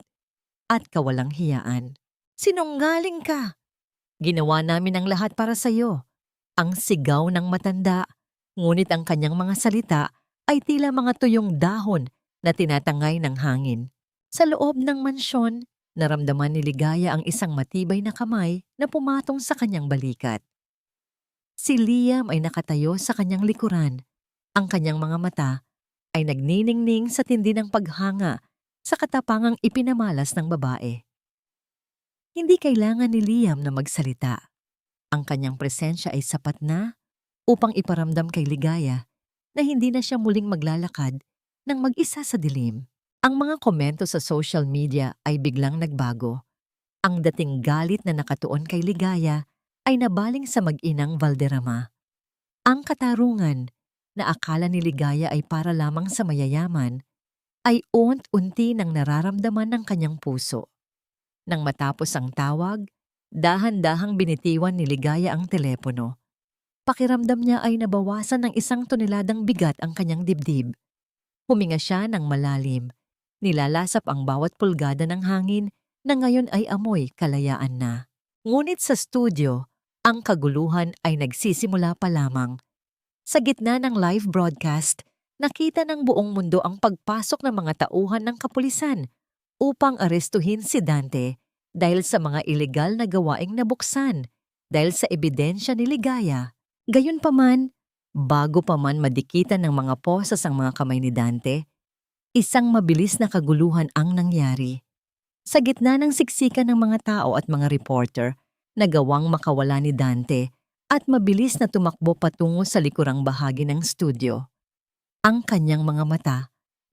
at kawalang hiyaan. Sinungaling ka! Ginawa namin ang lahat para sa iyo. Ang sigaw ng matanda, ngunit ang kanyang mga salita ay tila mga tuyong dahon na tinatangay ng hangin. Sa loob ng mansyon, naramdaman ni Ligaya ang isang matibay na kamay na pumatong sa kanyang balikat. Si Liam ay nakatayo sa kanyang likuran. Ang kanyang mga mata ay nagniningning sa tindi ng paghanga sa katapangang ipinamalas ng babae. Hindi kailangan ni Liam na magsalita. Ang kanyang presensya ay sapat na upang iparamdam kay Ligaya na hindi na siya muling maglalakad ng mag-isa sa dilim. Ang mga komento sa social media ay biglang nagbago. Ang dating galit na nakatuon kay Ligaya ay nabaling sa mag-inang Valderrama. Ang katarungan na akala ni Ligaya ay para lamang sa mayayaman ay unti-unti nang nararamdaman ng kanyang puso. Nang matapos ang tawag, dahan-dahang binitiwan ni Ligaya ang telepono. Pakiramdam niya ay nabawasan ng 1 toneladang bigat ang kanyang dibdib. Huminga siya ng malalim. Nilalasap ang bawat pulgada ng hangin na ngayon ay amoy kalayaan na. Ngunit sa studio, ang kaguluhan ay nagsisimula pa lamang. Sa gitna ng live broadcast, nakita ng buong mundo ang pagpasok ng mga tauhan ng kapulisan upang arestuhin si Dante dahil sa mga ilegal na gawaing nabuksan, dahil sa ebidensya ni Ligaya. Gayunpaman, bago pa man madikitan ng mga posas ang mga kamay ni Dante, isang mabilis na kaguluhan ang nangyari. Sa gitna ng siksikan ng mga tao at mga reporter, nagawang makawala ni Dante at mabilis na tumakbo patungo sa likurang bahagi ng studio. Ang kanyang mga mata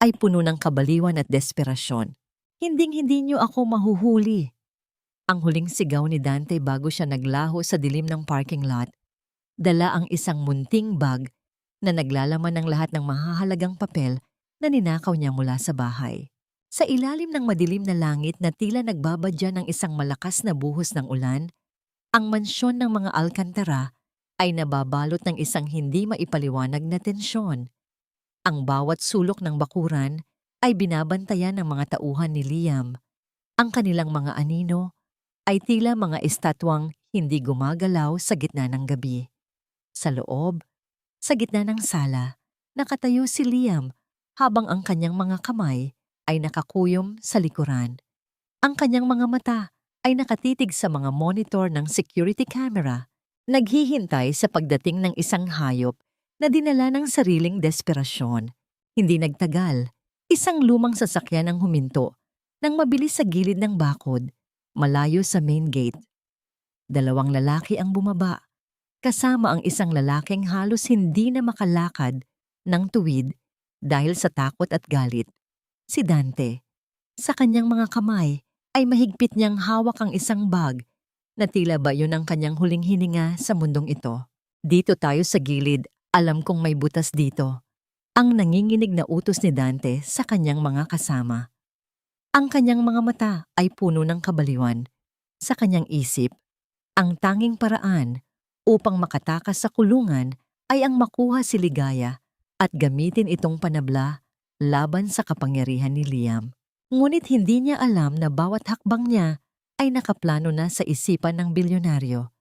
ay puno ng kabaliwan at desperasyon. Hinding-hindi niyo ako mahuhuli. Ang huling sigaw ni Dante bago siya naglaho sa dilim ng parking lot. Dala ang isang munting bag na naglalaman ng lahat ng mahahalagang papel na ninakaw niya mula sa bahay. Sa ilalim ng madilim na langit na tila nagbabadya ng isang malakas na buhos ng ulan, ang mansyon ng mga Alcantara ay nababalot ng isang hindi maipaliwanag na tensyon. Ang bawat sulok ng bakuran ay binabantayan ng mga tauhan ni Liam. Ang kanilang mga anino ay tila mga estatwang hindi gumagalaw sa gitna ng gabi. Sa loob, sa gitna ng sala, nakatayo si Liam habang ang kanyang mga kamay ay nakakuyom sa likuran. Ang kanyang mga mata ay nakatitig sa mga monitor ng security camera, naghihintay sa pagdating ng isang hayop na dinala ng sariling desperasyon. Hindi nagtagal, isang lumang sasakyan ang huminto nang mabilis sa gilid ng bakod, malayo sa main gate. 2 lalaki ang bumaba, kasama ang isang lalaking halos hindi na makalakad ng tuwid dahil sa takot at galit. Si Dante, sa kanyang mga kamay ay mahigpit niyang hawak ang isang bag na tila ba yun ang kanyang huling hininga sa mundong ito. Dito tayo sa gilid, alam kong may butas dito. Ang nanginginig na utos ni Dante sa kanyang mga kasama. Ang kanyang mga mata ay puno ng kabaliwan. Sa kanyang isip, ang tanging paraan upang makatakas sa kulungan ay ang makuha si Ligaya at gamitin itong panabla laban sa kapangyarihan ni Liam. Ngunit hindi niya alam na bawat hakbang niya ay nakaplano na sa isipan ng bilyonaryo.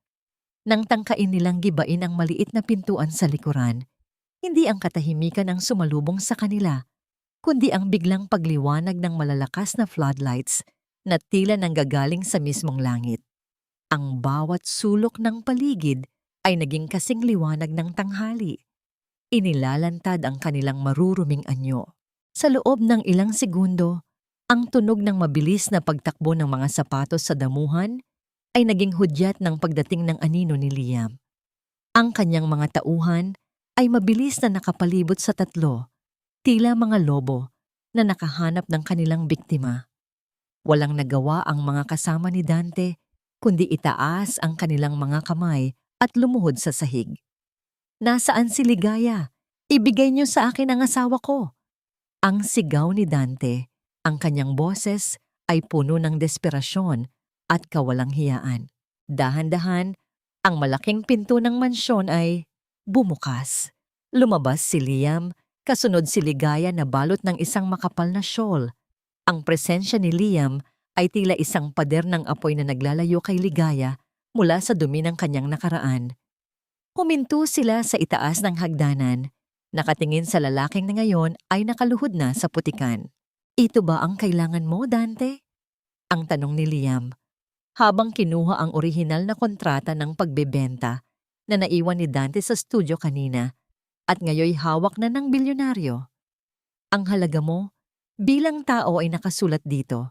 Nang tangkain nilang gibain ang maliit na pintuan sa likuran, Hindi ang katahimikan ang sumalubong sa kanila, kundi ang biglang pagliwanag ng malalakas na floodlights na tila nanggagaling sa mismong langit. Ang bawat sulok ng paligid ay naging kasing liwanag ng tanghali. Inilalantad ang kanilang maruruming anyo. Sa loob ng ilang segundo, ang tunog ng mabilis na pagtakbo ng mga sapatos sa damuhan ay naging hudyat ng pagdating ng anino ni Liam. Ang kanyang mga tauhan ay mabilis na nakapalibot sa tatlo, tila mga lobo na nakahanap ng kanilang biktima. Walang nagawa ang mga kasama ni Dante kundi itaas ang kanilang mga kamay at lumuhod sa sahig. "Nasaan si Ligaya? Ibigay niyo sa akin ang asawa ko!" Ang sigaw ni Dante, ang kanyang boses ay puno ng desperasyon at kawalang hiyaan. Dahan-dahan, ang malaking pinto ng mansyon ay bumukas. Lumabas si Liam, kasunod si Ligaya na balot ng isang makapal na shawl. Ang presensya ni Liam ay tila isang pader ng apoy na naglalayo kay Ligaya mula sa dumi ng kanyang nakaraan. Huminto sila sa itaas ng hagdanan, nakatingin sa lalaking na ngayon ay nakaluhod na sa putikan. "Ito ba ang kailangan mo, Dante?" ang tanong ni Liam, habang kinuha ang orihinal na kontrata ng pagbebenta na naiwan ni Dante sa studio kanina at ngayoy hawak na ng bilyonaryo. "Ang halaga mo bilang tao ay nakasulat dito,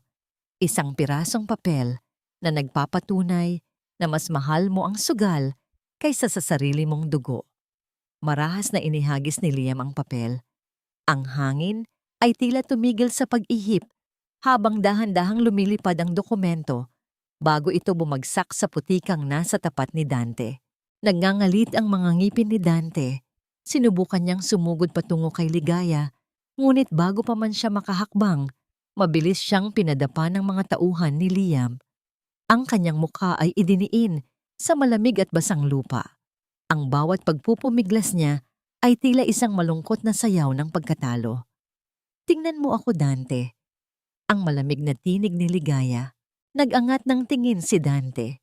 isang pirasong papel na nagpapatunay na mas mahal mo ang sugal kaysa sa sarili mong dugo." Marahas na inihagis ni Liam ang papel. Ang hangin ay tila tumigil sa pag-ihip habang dahan-dahang lumilipad ang dokumento bago ito bumagsak sa putikang nasa tapat ni Dante. Nagngangalit ang mga ngipin ni Dante. Sinubukan niyang sumugod patungo kay Ligaya, ngunit bago pa man siya makahakbang, mabilis siyang pinadapa ng mga tauhan ni Liam. Ang kanyang mukha ay idiniin sa malamig at basang lupa. Ang bawat pagpupumiglas niya ay tila isang malungkot na sayaw ng pagkatalo. "Tingnan mo ako, Dante." Ang malamig na tinig ni Ligaya. Nag-angat ng tingin si Dante.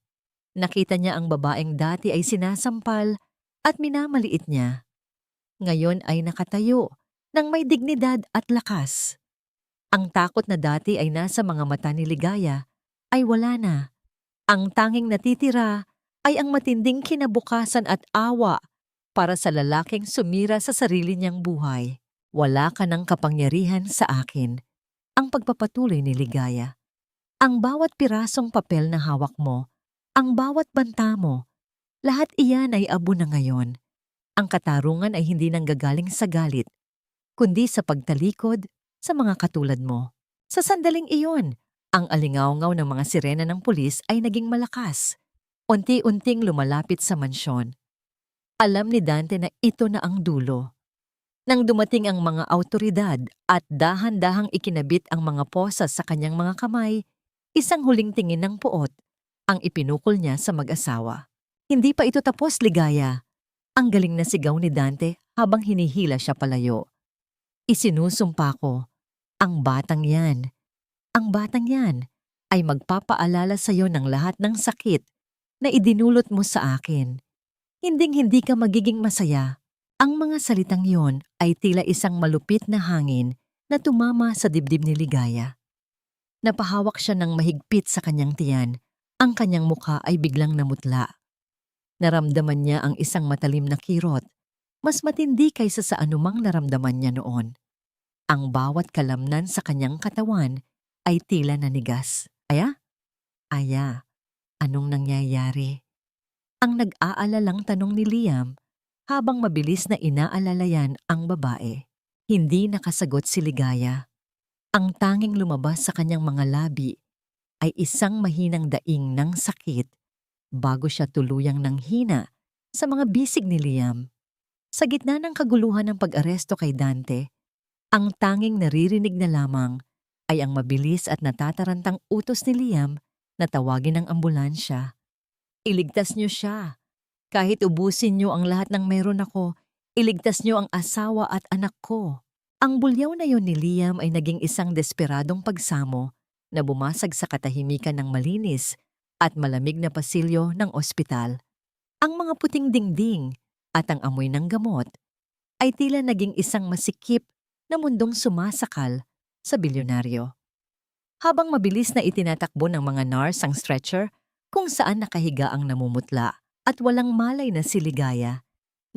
Nakita niya ang babaeng dati ay sinasampal at minamaliit niya. Ngayon ay nakatayo ng may dignidad at lakas. Ang takot na dati ay nasa mga mata ni Ligaya ay wala na. Ang tanging natitira ay ang matinding kinabukasan at awa para sa lalaking sumira sa sarili niyang buhay. "Wala ka ng kapangyarihan sa akin," ang pagpapatuloy ni Ligaya. "Ang bawat pirasong papel na hawak mo, ang bawat banta mo, lahat iyan ay abo na ngayon. Ang katarungan ay hindi nanggagaling sa galit, kundi sa pagtalikod sa mga katulad mo." Sa sandaling iyon, ang alingawngaw ng mga sirena ng pulis ay naging malakas. Unti-unting lumalapit sa mansyon. Alam ni Dante na ito na ang dulo. Nang dumating ang mga awtoridad at dahan-dahang ikinabit ang mga posas sa kanyang mga kamay, isang huling tingin ng puot ang ipinukol niya sa mag-asawa. "Hindi pa ito tapos, Ligaya." Ang galing na sigaw ni Dante habang hinihila siya palayo. "Isinusumpa ko, ang batang yan ay magpapaalala sa iyo ng lahat ng sakit na idinulot mo sa akin. Hinding-hindi ka magiging masaya." Ang mga salitang yon ay tila isang malupit na hangin na tumama sa dibdib ni Ligaya. Napahawak siya ng mahigpit sa kanyang tiyan. Ang kanyang mukha ay biglang namutla. Naramdaman niya ang isang matalim na kirot, mas matindi kaysa sa anumang naramdaman niya noon. Ang bawat kalamnan sa kanyang katawan ay tila nanigas. "Aya? Aya, anong nangyayari?" Ang nag-aalalang tanong ni Liam habang mabilis na inaalalayan ang babae. Hindi nakasagot si Ligaya. Ang tanging lumabas sa kanyang mga labi ay isang mahinang daing ng sakit bago siya tuluyang nanghina sa mga bisig ni Liam. Sa gitna ng kaguluhan ng pag-aresto kay Dante, ang tanging naririnig na lamang ay ang mabilis at natatarantang utos ni Liam na tawagin ang ambulansya. "Iligtas niyo siya. Kahit ubusin niyo ang lahat ng meron ako, iligtas niyo ang asawa at anak ko." Ang bulyaw na yon ni Liam ay naging isang desperadong pagsamo na bumasag sa katahimikan ng malinis at malamig na pasilyo ng ospital. Ang mga puting dingding at ang amoy ng gamot ay tila naging isang masikip na mundong sumasakal sa bilyonaryo. Habang mabilis na itinatakbo ng mga nurse ang stretcher kung saan nakahiga ang namumutla at walang malay na si Ligaya,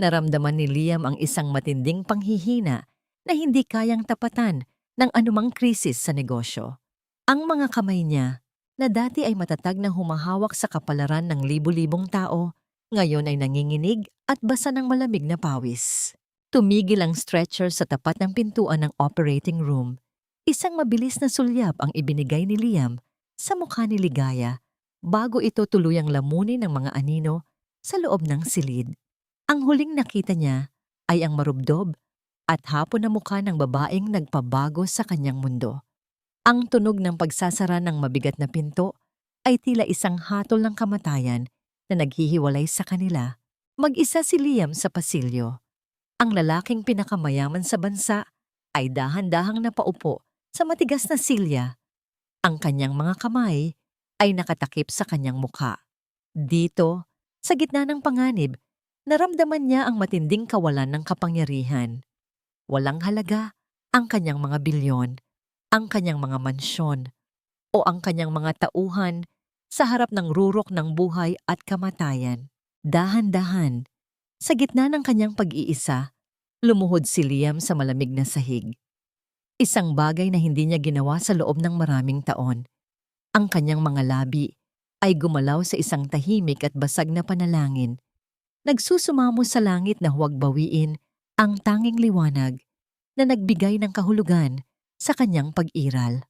naramdaman ni Liam ang isang matinding panghihina na hindi kayang tapatan ng anumang krisis sa negosyo. Ang mga kamay niya, na dati ay matatag na humahawak sa kapalaran ng libu-libong tao, ngayon ay nanginginig at basa ng malamig na pawis. Tumigil ang stretcher sa tapat ng pintuan ng operating room. Isang mabilis na sulyap ang ibinigay ni Liam sa mukha ni Ligaya bago ito tuluyang lamunin ng mga anino sa loob ng silid. Ang huling nakita niya ay ang marubdob at hapon na mukha ng babaeng nagpabago sa kanyang mundo. Ang tunog ng pagsasara ng mabigat na pinto ay tila isang hatol ng kamatayan na naghihiwalay sa kanila. Mag-isa si Liam sa pasilyo. Ang lalaking pinakamayaman sa bansa ay dahan-dahang napaupo sa matigas na silya. Ang kanyang mga kamay ay nakatakip sa kanyang mukha. Dito, sa gitna ng panganib, naramdaman niya ang matinding kawalan ng kapangyarihan. Walang halaga ang kanyang mga bilyon, ang kanyang mga mansyon, o ang kanyang mga tauhan sa harap ng rurok ng buhay at kamatayan. Dahan-dahan, sa gitna ng kanyang pag-iisa, lumuhod si Liam sa malamig na sahig. Isang bagay na hindi niya ginawa sa loob ng maraming taon. Ang kanyang mga labi ay gumalaw sa isang tahimik at basag na panalangin. Nagsusumamo sa langit na huwag bawiin ang tanging liwanag na nagbigay ng kahulugan sa kanyang pag-iral.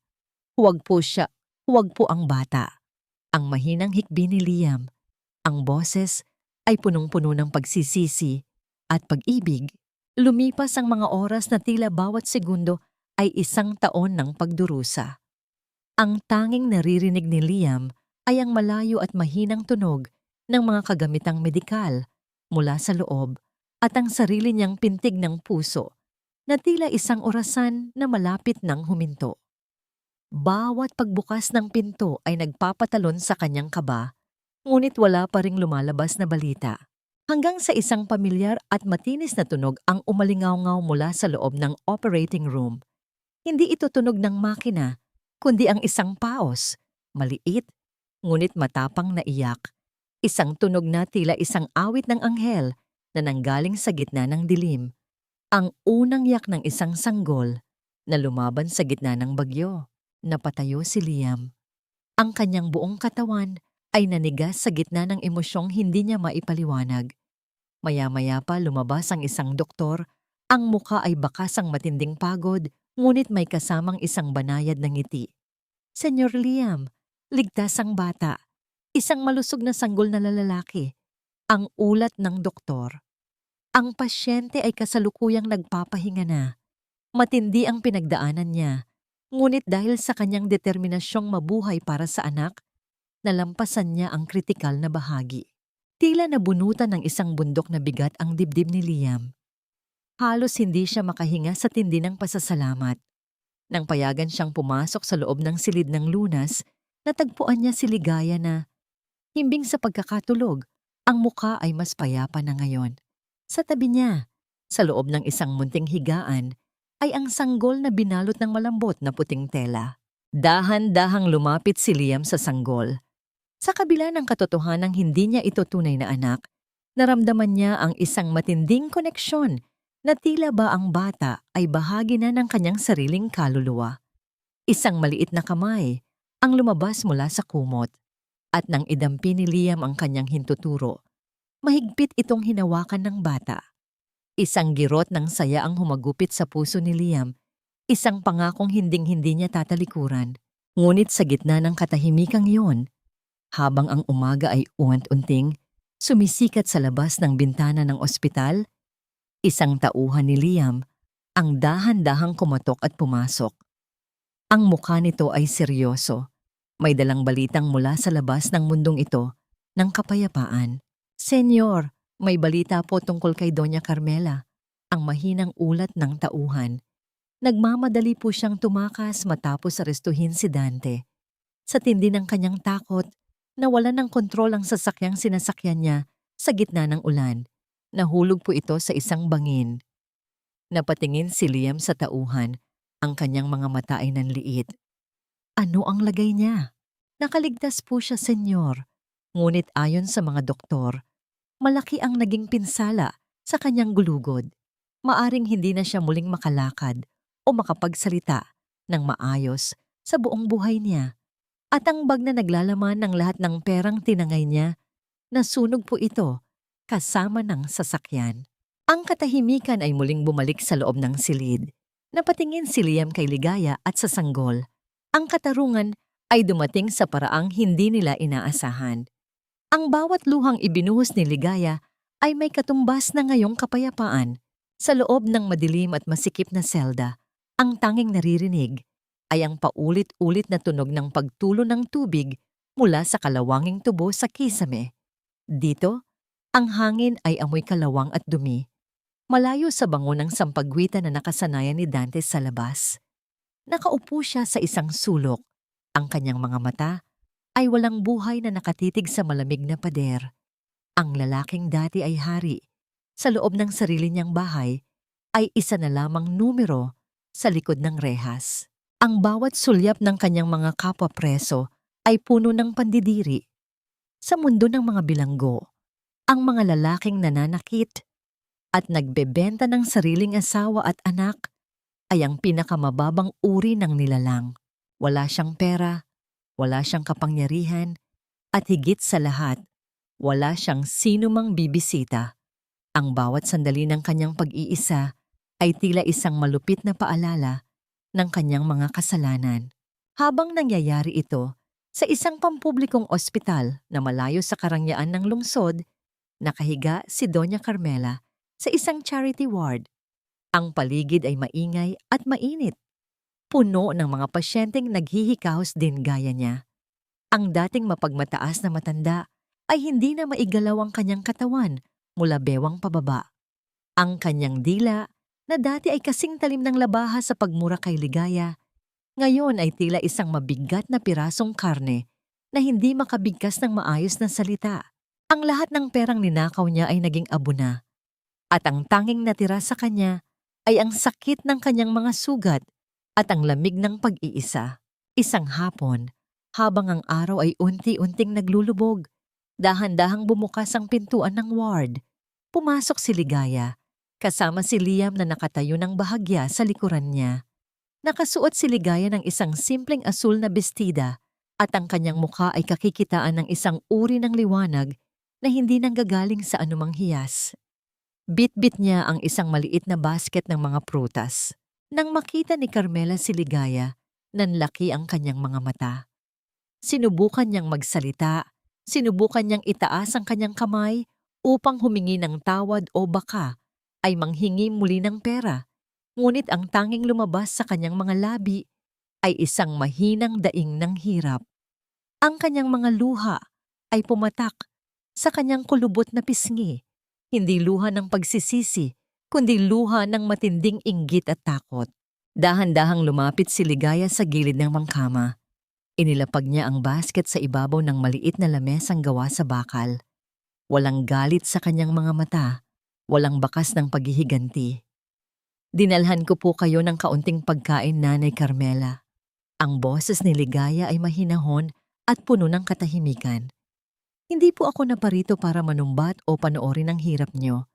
Huwag po ang bata. Ang mahinang hikbi ni Liam. Ang boses ay punong-puno ng pagsisisi at pag-ibig. Lumipas ang mga oras na tila bawat segundo ay isang taon ng pagdurusa. Ang tanging naririnig ni Liam ay ang malayo at mahinang tunog ng mga kagamitang medikal mula sa loob at ang sarili niyang pintig ng puso na tila isang orasan na malapit ng huminto. Bawat pagbukas ng pinto ay nagpapatalon sa kanyang kaba, ngunit wala pa ring lumalabas na balita. Hanggang sa isang pamilyar at matinis na tunog ang umalingaw-ngaw mula sa loob ng operating room. Hindi ito tunog ng makina, kundi ang isang paos, maliit, ngunit matapang na iyak. Isang tunog na tila isang awit ng anghel na nanggaling sa gitna ng dilim. Ang unang yak ng isang sanggol na lumaban sa gitna ng bagyo. Napatayo si Liam. Ang kanyang buong katawan ay nanigas sa gitna ng emosyong hindi niya maipaliwanag. Maya-maya pa lumabas ang isang doktor. Ang mukha ay bakas ang matinding pagod, ngunit may kasamang isang banayad na ngiti. Senyor Liam, ligtas ang bata. Isang malusog na sanggol na lalaki. Ang ulat ng doktor. Ang pasyente ay kasalukuyang nagpapahinga na. Matindi ang pinagdaanan niya, ngunit dahil sa kanyang determinasyong mabuhay para sa anak, nalampasan niya ang kritikal na bahagi. Tila nabunutan ng isang bundok na bigat ang dibdib ni Liam. Halos hindi siya makahinga sa tindi ng pasasalamat. Nang payagan siyang pumasok sa loob ng silid ng lunas, natagpuan niya si Ligaya na, himbing sa pagkakatulog, ang mukha ay mas payapa na ngayon. Sa tabi niya, sa loob ng isang munting higaan, ay ang sanggol na binalot ng malambot na puting tela. Dahan-dahang lumapit si Liam sa sanggol. Sa kabila ng katotohanang hindi niya ito tunay na anak, naramdaman niya ang isang matinding koneksyon na tila ba ang bata ay bahagi na ng kanyang sariling kaluluwa. Isang maliit na kamay ang lumabas mula sa kumot, at nang idampi ni Liam ang kanyang hintuturo, mahigpit itong hinawakan ng bata. Isang girot ng saya ang humagupit sa puso ni Liam, isang pangakong hinding-hindi niya tatalikuran. Ngunit sa gitna ng katahimikang iyon, habang ang umaga ay unti-unting sumisikat sa labas ng bintana ng ospital, isang tauhan ni Liam ang dahan-dahang kumatok at pumasok. Ang mukha nito ay seryoso. May dalang balitang mula sa labas ng mundong ito ng kapayapaan. Senyor, may balita po tungkol kay Doña Carmela, ang mahinang ulat ng tauhan. Nagmamadali po siyang tumakas matapos arestuhin si Dante. Sa tindi ng kanyang takot, nawalan ng kontrol ang sasakyang sinasakyan niya sa gitna ng ulan. Nahulog po ito sa isang bangin. Napatingin si Liam sa tauhan. Ang kanyang mga mata ay nanliit. Ano ang lagay niya? Nakaligtas po siya, senyor. Ngunit ayon sa mga doktor, malaki ang naging pinsala sa kanyang gulugod. Maaring hindi na siya muling makalakad o makapagsalita ng maayos sa buong buhay niya. At ang bag na naglalaman ng lahat ng perang tinangay niya, nasunog po ito kasama ng sasakyan. Ang katahimikan ay muling bumalik sa loob ng silid. Napatingin si Liam kay Ligaya at sa sanggol. Ang katarungan ay dumating sa paraang hindi nila inaasahan. Ang bawat luhang ibinuhos ni Ligaya ay may katumbas na ngayong kapayapaan. Sa loob ng madilim at masikip na selda, ang tanging naririnig ay ang paulit-ulit na tunog ng pagtulo ng tubig mula sa kalawanging tubo sa kisame. Dito, ang hangin ay amoy kalawang at dumi. Malayo sa bango ng sampagwitan na nakasanayan ni Dante sa labas. Nakaupo siya sa isang sulok. Ang kanyang mga mata ay walang buhay na nakatitig sa malamig na pader. Ang lalaking dati ay hari sa loob ng sarili niyang bahay ay isa na lamang numero sa likod ng rehas. Ang bawat sulyap ng kanyang mga kapwa preso ay puno ng pandidiri. Sa mundo ng mga bilanggo, ang mga lalaking nananakit at nagbebenta ng sariling asawa at anak ay ang pinakamababang uri ng nilalang. Wala siyang pera, wala siyang kapangyarihan, at higit sa lahat, wala siyang sinumang bibisita. Ang bawat sandali ng kanyang pag-iisa ay tila isang malupit na paalala ng kanyang mga kasalanan. Habang nangyayari ito, sa isang pampublikong ospital na malayo sa karangyaan ng lungsod, nakahiga si Doña Carmela sa isang charity ward. Ang paligid ay maingay at mainit. Puno ng mga pasyenteng naghihikahos din gaya niya. Ang dating mapagmataas na matanda ay hindi na maigalaw ang kanyang katawan mula bewang pababa. Ang kanyang dila, na dati ay kasing talim ng labaha sa pagmura kay Ligaya, ngayon ay tila isang mabigat na pirasong karne na hindi makabigkas ng maayos na salita. Ang lahat ng perang ninakaw niya ay naging abo na. At ang tanging natira sa kanya ay ang sakit ng kanyang mga sugat at ang lamig ng pag-iisa. Isang hapon, habang ang araw ay unti-unting naglulubog, dahan-dahang bumukas ang pintuan ng ward. Pumasok si Ligaya, kasama si Liam na nakatayo ng bahagya sa likuran niya. Nakasuot si Ligaya ng isang simpleng asul na bestida at ang kanyang mukha ay kakikitaan ng isang uri ng liwanag na hindi nanggagaling sa anumang hiyas. Bit-bit niya ang isang maliit na basket ng mga prutas. Nang makita ni Carmela si Ligaya, nanlaki ang kanyang mga mata. Sinubukan niyang magsalita, sinubukan niyang itaas ang kanyang kamay upang humingi ng tawad o baka ay manghingi muli ng pera. Ngunit ang tanging lumabas sa kanyang mga labi ay isang mahinang daing ng hirap. Ang kanyang mga luha ay pumatak sa kanyang kulubot na pisngi. Hindi luha ng pagsisisi, kundi luha ng matinding inggit at takot. Dahan-dahang lumapit si Ligaya sa gilid ng mangkama. Inilapag niya ang basket sa ibabaw ng maliit na lamesang gawa sa bakal. Walang galit sa kanyang mga mata, walang bakas ng paghihiganti. Dinalhan ko po kayo ng kaunting pagkain, Nanay Carmela. Ang boses ni Ligaya ay mahinahon at puno ng katahimikan. Hindi po ako naparito para manumbat o panoorin ang hirap niyo.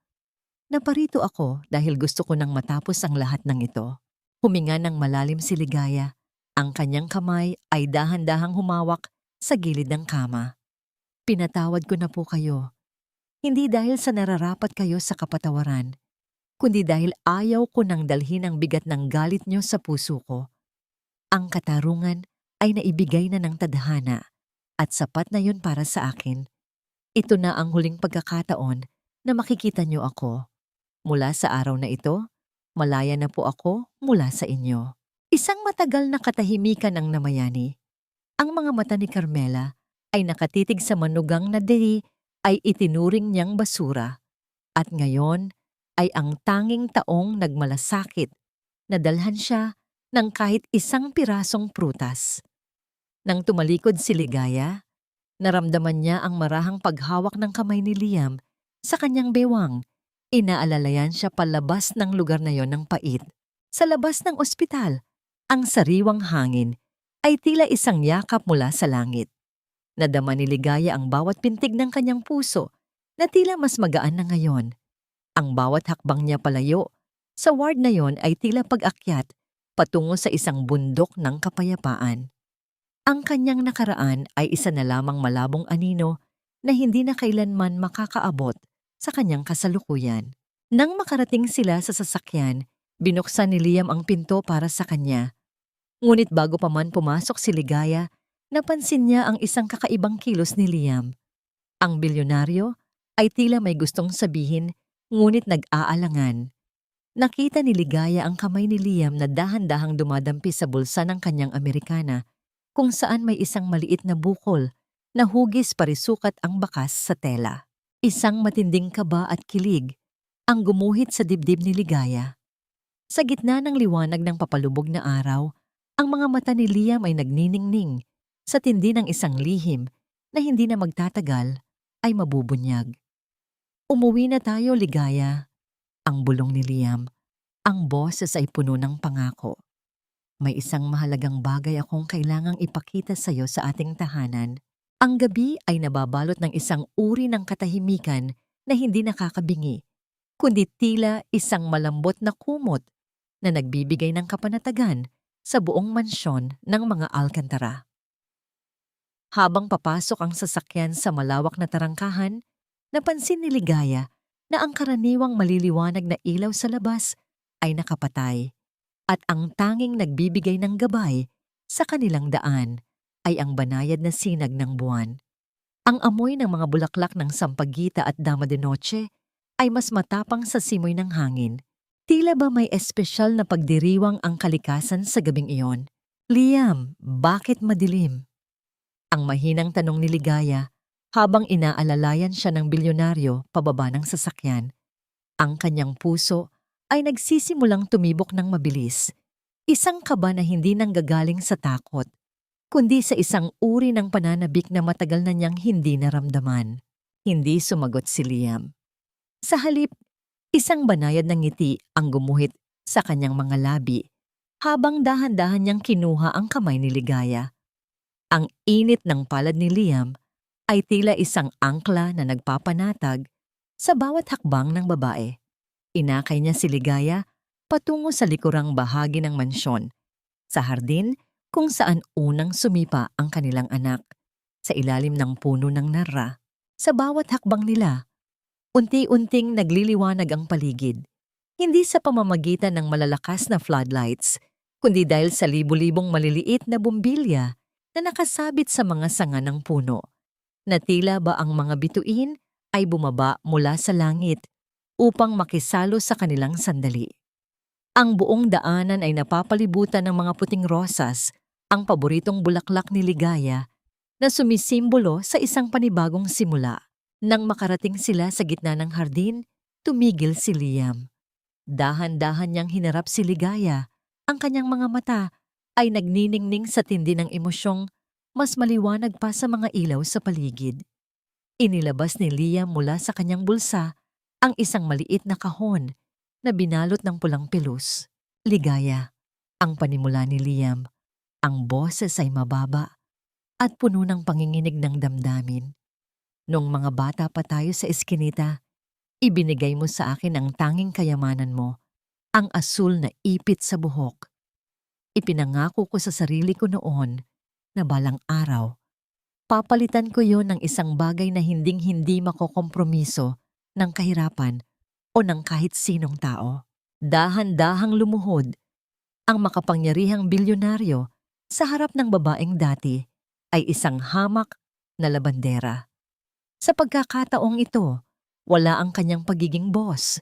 Naparito ako dahil gusto ko nang matapos ang lahat ng ito. Huminga ng malalim si Ligaya. Ang kanyang kamay ay dahan-dahang humawak sa gilid ng kama. Pinatawad ko na po kayo. Hindi dahil sa nararapat kayo sa kapatawaran, kundi dahil ayaw ko nang dalhin ang bigat ng galit niyo sa puso ko. Ang katarungan ay naibigay na ng tadhana at sapat na yun para sa akin. Ito na ang huling pagkakataon na makikita niyo ako. Mula sa araw na ito, malaya na po ako mula sa inyo. Isang matagal na katahimikan ang namayani. Ang mga mata ni Carmela ay nakatitig sa manugang na diri ay itinuring niyang basura. At ngayon ay ang tanging taong nagmalasakit na dalhan siya ng kahit isang pirasong prutas. Nang tumalikod si Ligaya, naramdaman niya ang marahang paghawak ng kamay ni Liam sa kanyang bewang Inaalalayan siya palabas ng lugar na yon ng pait. Sa labas ng ospital, ang sariwang hangin ay tila isang yakap mula sa langit. Nadama ni Ligaya ang bawat pintig ng kanyang puso na tila mas magaan na ngayon. Ang bawat hakbang niya palayo sa ward na yon ay tila pag-akyat patungo sa isang bundok ng kapayapaan. Ang kanyang nakaraan ay isa na lamang malabong anino na hindi na kailanman makakaabot sa kanyang kasalukuyan. Nang makarating sila sa sasakyan, binuksan ni Liam ang pinto para sa kanya. Ngunit bago pa man pumasok si Ligaya, napansin niya ang isang kakaibang kilos ni Liam. Ang bilyonaryo ay tila may gustong sabihin, ngunit nag-aalangan. Nakita ni Ligaya ang kamay ni Liam na dahan-dahang dumadampi sa bulsa ng kanyang Amerikana, kung saan may isang maliit na bukol na hugis parisukat ang bakas sa tela. Isang matinding kaba at kilig ang gumuhit sa dibdib ni Ligaya. Sa gitna ng liwanag ng papalubog na araw, ang mga mata ni Liam ay nagniningning sa tindi ng isang lihim na hindi na magtatagal ay mabubunyag. Umuwi na tayo, Ligaya. Ang bulong ni Liam. Ang boses ay puno ng pangako. May isang mahalagang bagay akong kailangang ipakita sa iyo sa ating tahanan. Ang gabi ay nababalot ng isang uri ng katahimikan na hindi nakakabingi, kundi tila isang malambot na kumot na nagbibigay ng kapanatagan sa buong mansyon ng mga Alcantara. Habang papasok ang sasakyan sa malawak na tarangkahan, napansin ni Ligaya na ang karaniwang maliliwanag na ilaw sa labas ay nakapatay at ang tanging nagbibigay ng gabay sa kanilang daan ay ang banayad na sinag ng buwan. Ang amoy ng mga bulaklak ng sampagita at dama de noche ay mas matapang sa simoy ng hangin. Tila ba may espesyal na pagdiriwang ang kalikasan sa gabing iyon? Liam, bakit madilim? Ang mahinang tanong ni Ligaya habang inaalalayan siya ng bilyonaryo pababa ng sasakyan. Ang kanyang puso ay nagsisimulang tumibok ng mabilis. Isang kaba na hindi nanggagaling sa takot, kundi sa isang uri ng pananabik na matagal na niyang hindi naramdaman. Hindi sumagot si Liam. Sa halip, isang banayad ng ngiti ang gumuhit sa kanyang mga labi habang dahan-dahan niyang kinuha ang kamay ni Ligaya. Ang init ng palad ni Liam ay tila isang angkla na nagpapanatag sa bawat hakbang ng babae. Inakay niya si Ligaya patungo sa likurang bahagi ng mansyon, sa hardin kung saan unang sumipa ang kanilang anak, sa ilalim ng puno ng narra. Sa bawat hakbang nila, unti-unting nagliliwanag ang paligid, hindi sa pamamagitan ng malalakas na floodlights, kundi dahil sa libu-libong maliliit na bumbilya na nakasabit sa mga sanga ng puno, na tila ba ang mga bituin ay bumaba mula sa langit upang makisalo sa kanilang sandali. Ang buong daanan ay napapalibutan ng mga puting rosas, ang paboritong bulaklak ni Ligaya, na sumisimbolo sa isang panibagong simula. Nang makarating sila sa gitna ng hardin, tumigil si Liam. Dahan-dahan niyang hinarap si Ligaya. Ang kanyang mga mata ay nagniningning sa tindi ng emosyong mas maliwanag pa sa mga ilaw sa paligid. Inilabas ni Liam mula sa kanyang bulsa ang isang maliit na kahon na binalot ng pulang pelus. Ligaya, ang panimula ni Liam. Ang boses ay mababa at puno ng panginginig ng damdamin. Noong mga bata pa tayo sa eskinita, ibinigay mo sa akin ang tanging kayamanan mo, ang asul na ipit sa buhok. Ipinangako ko sa sarili ko noon na balang araw, papalitan ko yon ng isang bagay na hinding-hindi makokompromiso ng kahirapan o ng kahit sinong tao. Dahan-dahang lumuhod ang makapangyarihang bilyonaryo sa harap ng babaeng dati ay isang hamak na labandera. Sa pagkakataong ito, wala ang kanyang pagiging boss,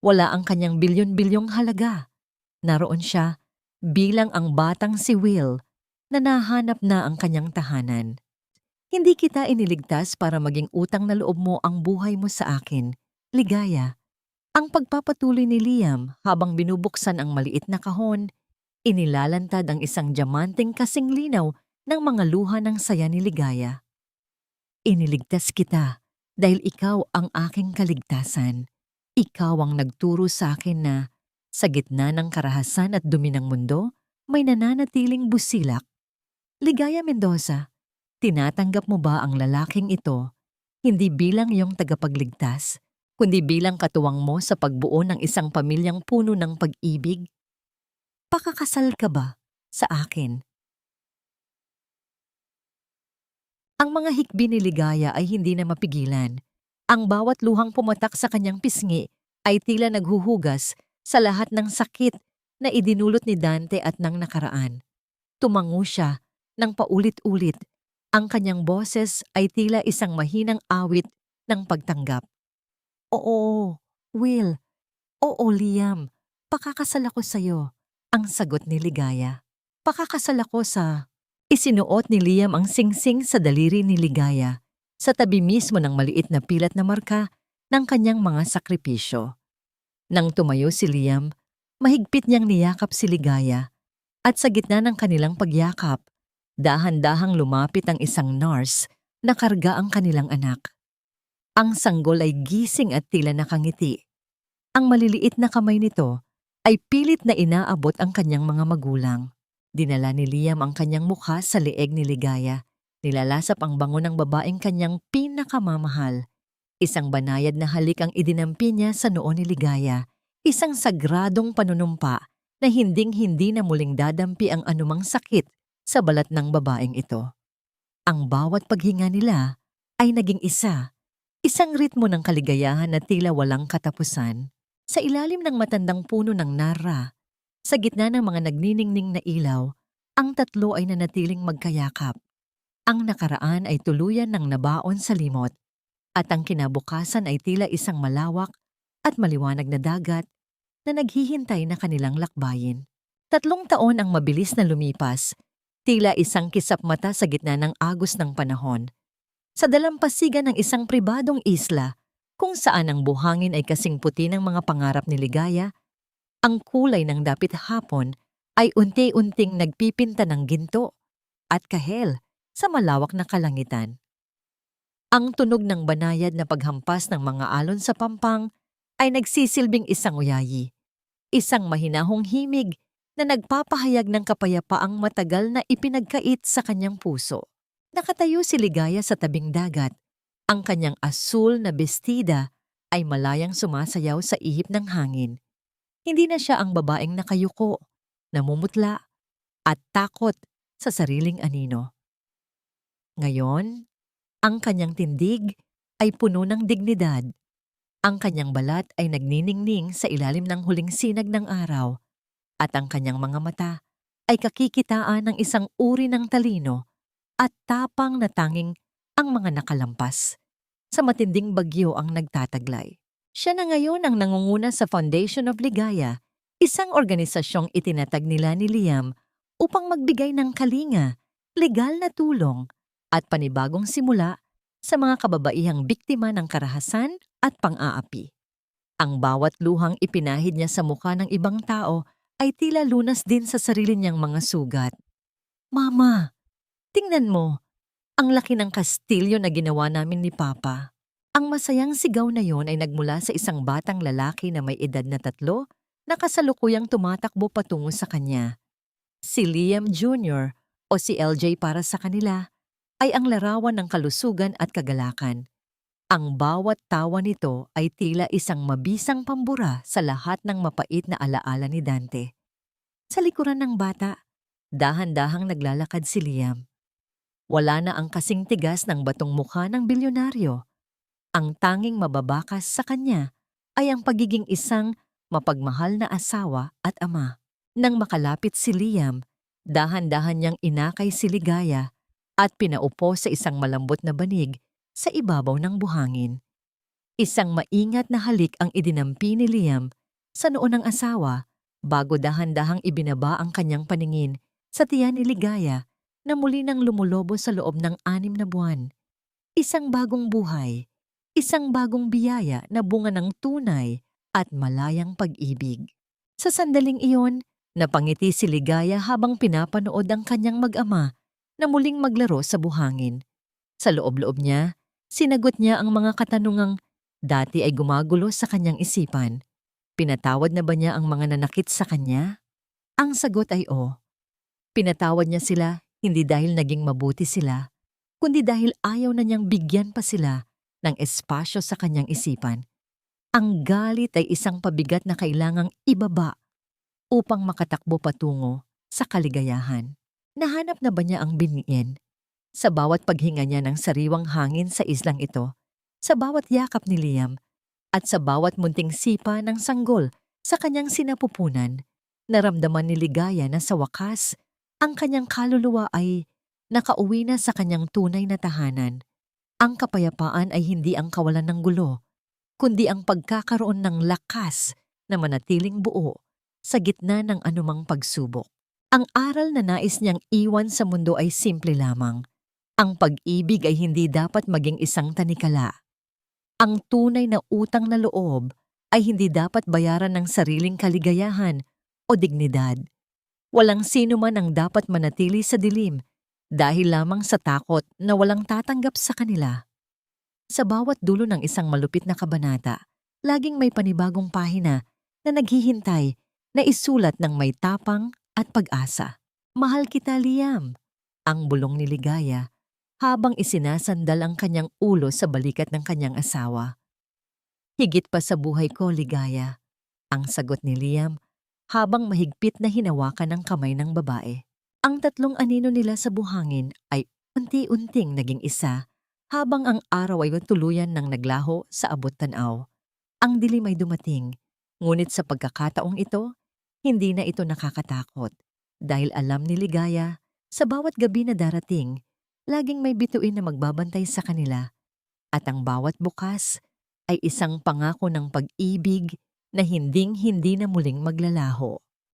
wala ang kanyang bilyon-bilyong halaga. Naroon siya bilang ang batang si Will na nahanap na ang kanyang tahanan. Hindi kita iniligtas para maging utang na loob mo ang buhay mo sa akin, Ligaya. Ang pagpapatuloy ni Liam habang binubuksan ang maliit na kahon, inilalantad ang isang diamanteng kasing linaw ng mga luha ng saya ni Ligaya. Iniligtas kita dahil ikaw ang aking kaligtasan. Ikaw ang nagturo sa akin na sa gitna ng karahasan at dumi ng mundo, may nananatiling busilak. Ligaya Mendoza, tinatanggap mo ba ang lalaking ito hindi bilang iyong tagapagligtas, kundi bilang katuwang mo sa pagbuo ng isang pamilyang puno ng pag-ibig? Pakakasal ka ba sa akin? Ang mga hikbi ni Ligaya ay hindi na mapigilan. Ang bawat luhang pumatak sa kanyang pisngi ay tila naghuhugas sa lahat ng sakit na idinulot ni Dante at ng nakaraan. Tumango siya ng paulit-ulit. Ang kanyang boses ay tila isang mahinang awit ng pagtanggap. Oo, Will. Oo, Liam. Pakakasal ako sa'yo. Ang sagot ni Ligaya. Pakakasal ako sa... Isinuot ni Liam ang singsing sa daliri ni Ligaya sa tabi mismo ng maliit na pilat na marka ng kanyang mga sakripisyo. Nang tumayo si Liam, mahigpit niyang niyakap si Ligaya at sa gitna ng kanilang pagyakap, dahan-dahang lumapit ang isang nurse na karga ang kanilang anak. Ang sanggol ay gising at tila nakangiti. Ang maliliit na kamay nito ay pilit na inaabot ang kanyang mga magulang. Dinala ni Liam ang kanyang mukha sa leeg ni Ligaya. Nilalasap ang bango ng babaeng kanyang pinakamamahal. Isang banayad na halik ang idinampi niya sa noo ni Ligaya. Isang sagradong panunumpa na hinding-hindi na muling dadampi ang anumang sakit sa balat ng babaeng ito. Ang bawat paghinga nila ay naging isa. Isang ritmo ng kaligayahan na tila walang katapusan. Sa ilalim ng matandang puno ng narra, sa gitna ng mga nagniningning na ilaw, ang tatlo ay nanatiling magkayakap. Ang nakaraan ay tuluyan ng nabaon sa limot, at ang kinabukasan ay tila isang malawak at maliwanag na dagat na naghihintay na kanilang lakbayin. 3 taon ang mabilis na lumipas, tila isang kisap mata sa gitna ng agos ng panahon. Sa dalampasigan ng isang pribadong isla, kung saan ang buhangin ay kasing puti ng mga pangarap ni Ligaya, ang kulay ng dapit hapon ay unti-unting nagpipinta ng ginto at kahel sa malawak na kalangitan. Ang tunog ng banayad na paghampas ng mga alon sa pampang ay nagsisilbing isang uyayi, isang mahinahong himig na nagpapahayag ng kapayapaang matagal na ipinagkait sa kanyang puso. Nakatayo si Ligaya sa tabing dagat. Ang kanyang asul na bestida ay malayang sumasayaw sa ihip ng hangin. Hindi na siya ang babaeng nakayuko, namumutla, at takot sa sariling anino. Ngayon, ang kanyang tindig ay puno ng dignidad. Ang kanyang balat ay nagniningning sa ilalim ng huling sinag ng araw, at ang kanyang mga mata ay kakikitaan ng isang uri ng talino at tapang na tanging ang mga nakalampas. Sa matinding bagyo ang nagtataglay. Siya na ngayon ang nangunguna sa Foundation of Ligaya, isang organisasyong itinatag nila ni Liam upang magbigay ng kalinga, legal na tulong at panibagong simula sa mga kababaihang biktima ng karahasan at pang-aapi. Ang bawat luhang ipinahid niya sa mukha ng ibang tao ay tila lunas din sa sarili niyang mga sugat. Mama, tingnan mo, ang laki ng kastilyo na ginawa namin ni Papa. Ang masayang sigaw na yon ay nagmula sa isang batang lalaki na may edad na 3 na kasalukuyang tumatakbo patungo sa kanya. Si Liam Jr. o si LJ para sa kanila ay ang larawan ng kalusugan at kagalakan. Ang bawat tawa nito ay tila isang mabisang pambura sa lahat ng mapait na alaala ni Dante. Sa likuran ng bata, dahan-dahang naglalakad si Liam. Wala na ang kasing tigas ng batong mukha ng bilyonaryo. Ang tanging mababakas sa kanya ay ang pagiging isang mapagmahal na asawa at ama. Nang makalapit si Liam, dahan-dahan niyang inakay si Ligaya at pinaupo sa isang malambot na banig sa ibabaw ng buhangin. Isang maingat na halik ang idinampi ni Liam sa noo ng asawa bago dahan-dahang ibinaba ang kanyang paningin sa tiyan ni Ligaya na muli nang lumulobo sa loob ng 6 na buwan. Isang bagong buhay, isang bagong biyaya na bunga ng tunay at malayang pag-ibig. Sa sandaling iyon, napangiti si Ligaya habang pinapanood ang kanyang mag-ama na muling maglaro sa buhangin. Sa loob-loob niya, sinagot niya ang mga katanungang Dati ay gumagulo sa kanyang isipan. Pinatawad na ba niya ang mga nanakit sa kanya? Ang sagot ay oo. Pinatawad niya sila hindi dahil naging mabuti sila, kundi dahil ayaw na niyang bigyan pa sila ng espasyo sa kanyang isipan. Ang galit ay isang pabigat na kailangang ibaba upang makatakbo patungo sa kaligayahan. Nahanap na ba niya ang binhiin? Sa bawat paghinga niya ng sariwang hangin sa islang ito, sa bawat yakap ni Liam, at sa bawat munting sipa ng sanggol sa kanyang sinapupunan, naramdaman ni Ligaya na sa wakas, ang kanyang kaluluwa ay nakauwi na sa kanyang tunay na tahanan. Ang kapayapaan ay hindi ang kawalan ng gulo, kundi ang pagkakaroon ng lakas na manatiling buo sa gitna ng anumang pagsubok. Ang aral na nais niyang iwan sa mundo ay simple lamang. Ang pag-ibig ay hindi dapat maging isang tanikala. Ang tunay na utang na loob ay hindi dapat bayaran ng sariling kaligayahan o dignidad. Walang sino man ang dapat manatili sa dilim dahil lamang sa takot na walang tatanggap sa kanila. Sa bawat dulo ng isang malupit na kabanata, laging may panibagong pahina na naghihintay na isulat ng may tapang at pag-asa. Mahal kita, Liam, ang bulong ni Ligaya habang isinasandal ang kanyang ulo sa balikat ng kanyang asawa. Higit pa sa buhay ko, Ligaya, ang sagot ni Liam habang mahigpit na hinawakan ang kamay ng babae. Ang tatlong anino nila sa buhangin ay unti-unting naging isa habang ang araw ay tuluyan ng naglaho sa abot tanaw. Ang dilim ay dumating, ngunit sa pagkakataong ito, hindi na ito nakakatakot dahil alam ni Ligaya sa bawat gabi na darating, laging may bituin na magbabantay sa kanila at ang bawat bukas ay isang pangako ng pag-ibig na hinding-hindi na muling maglalaho.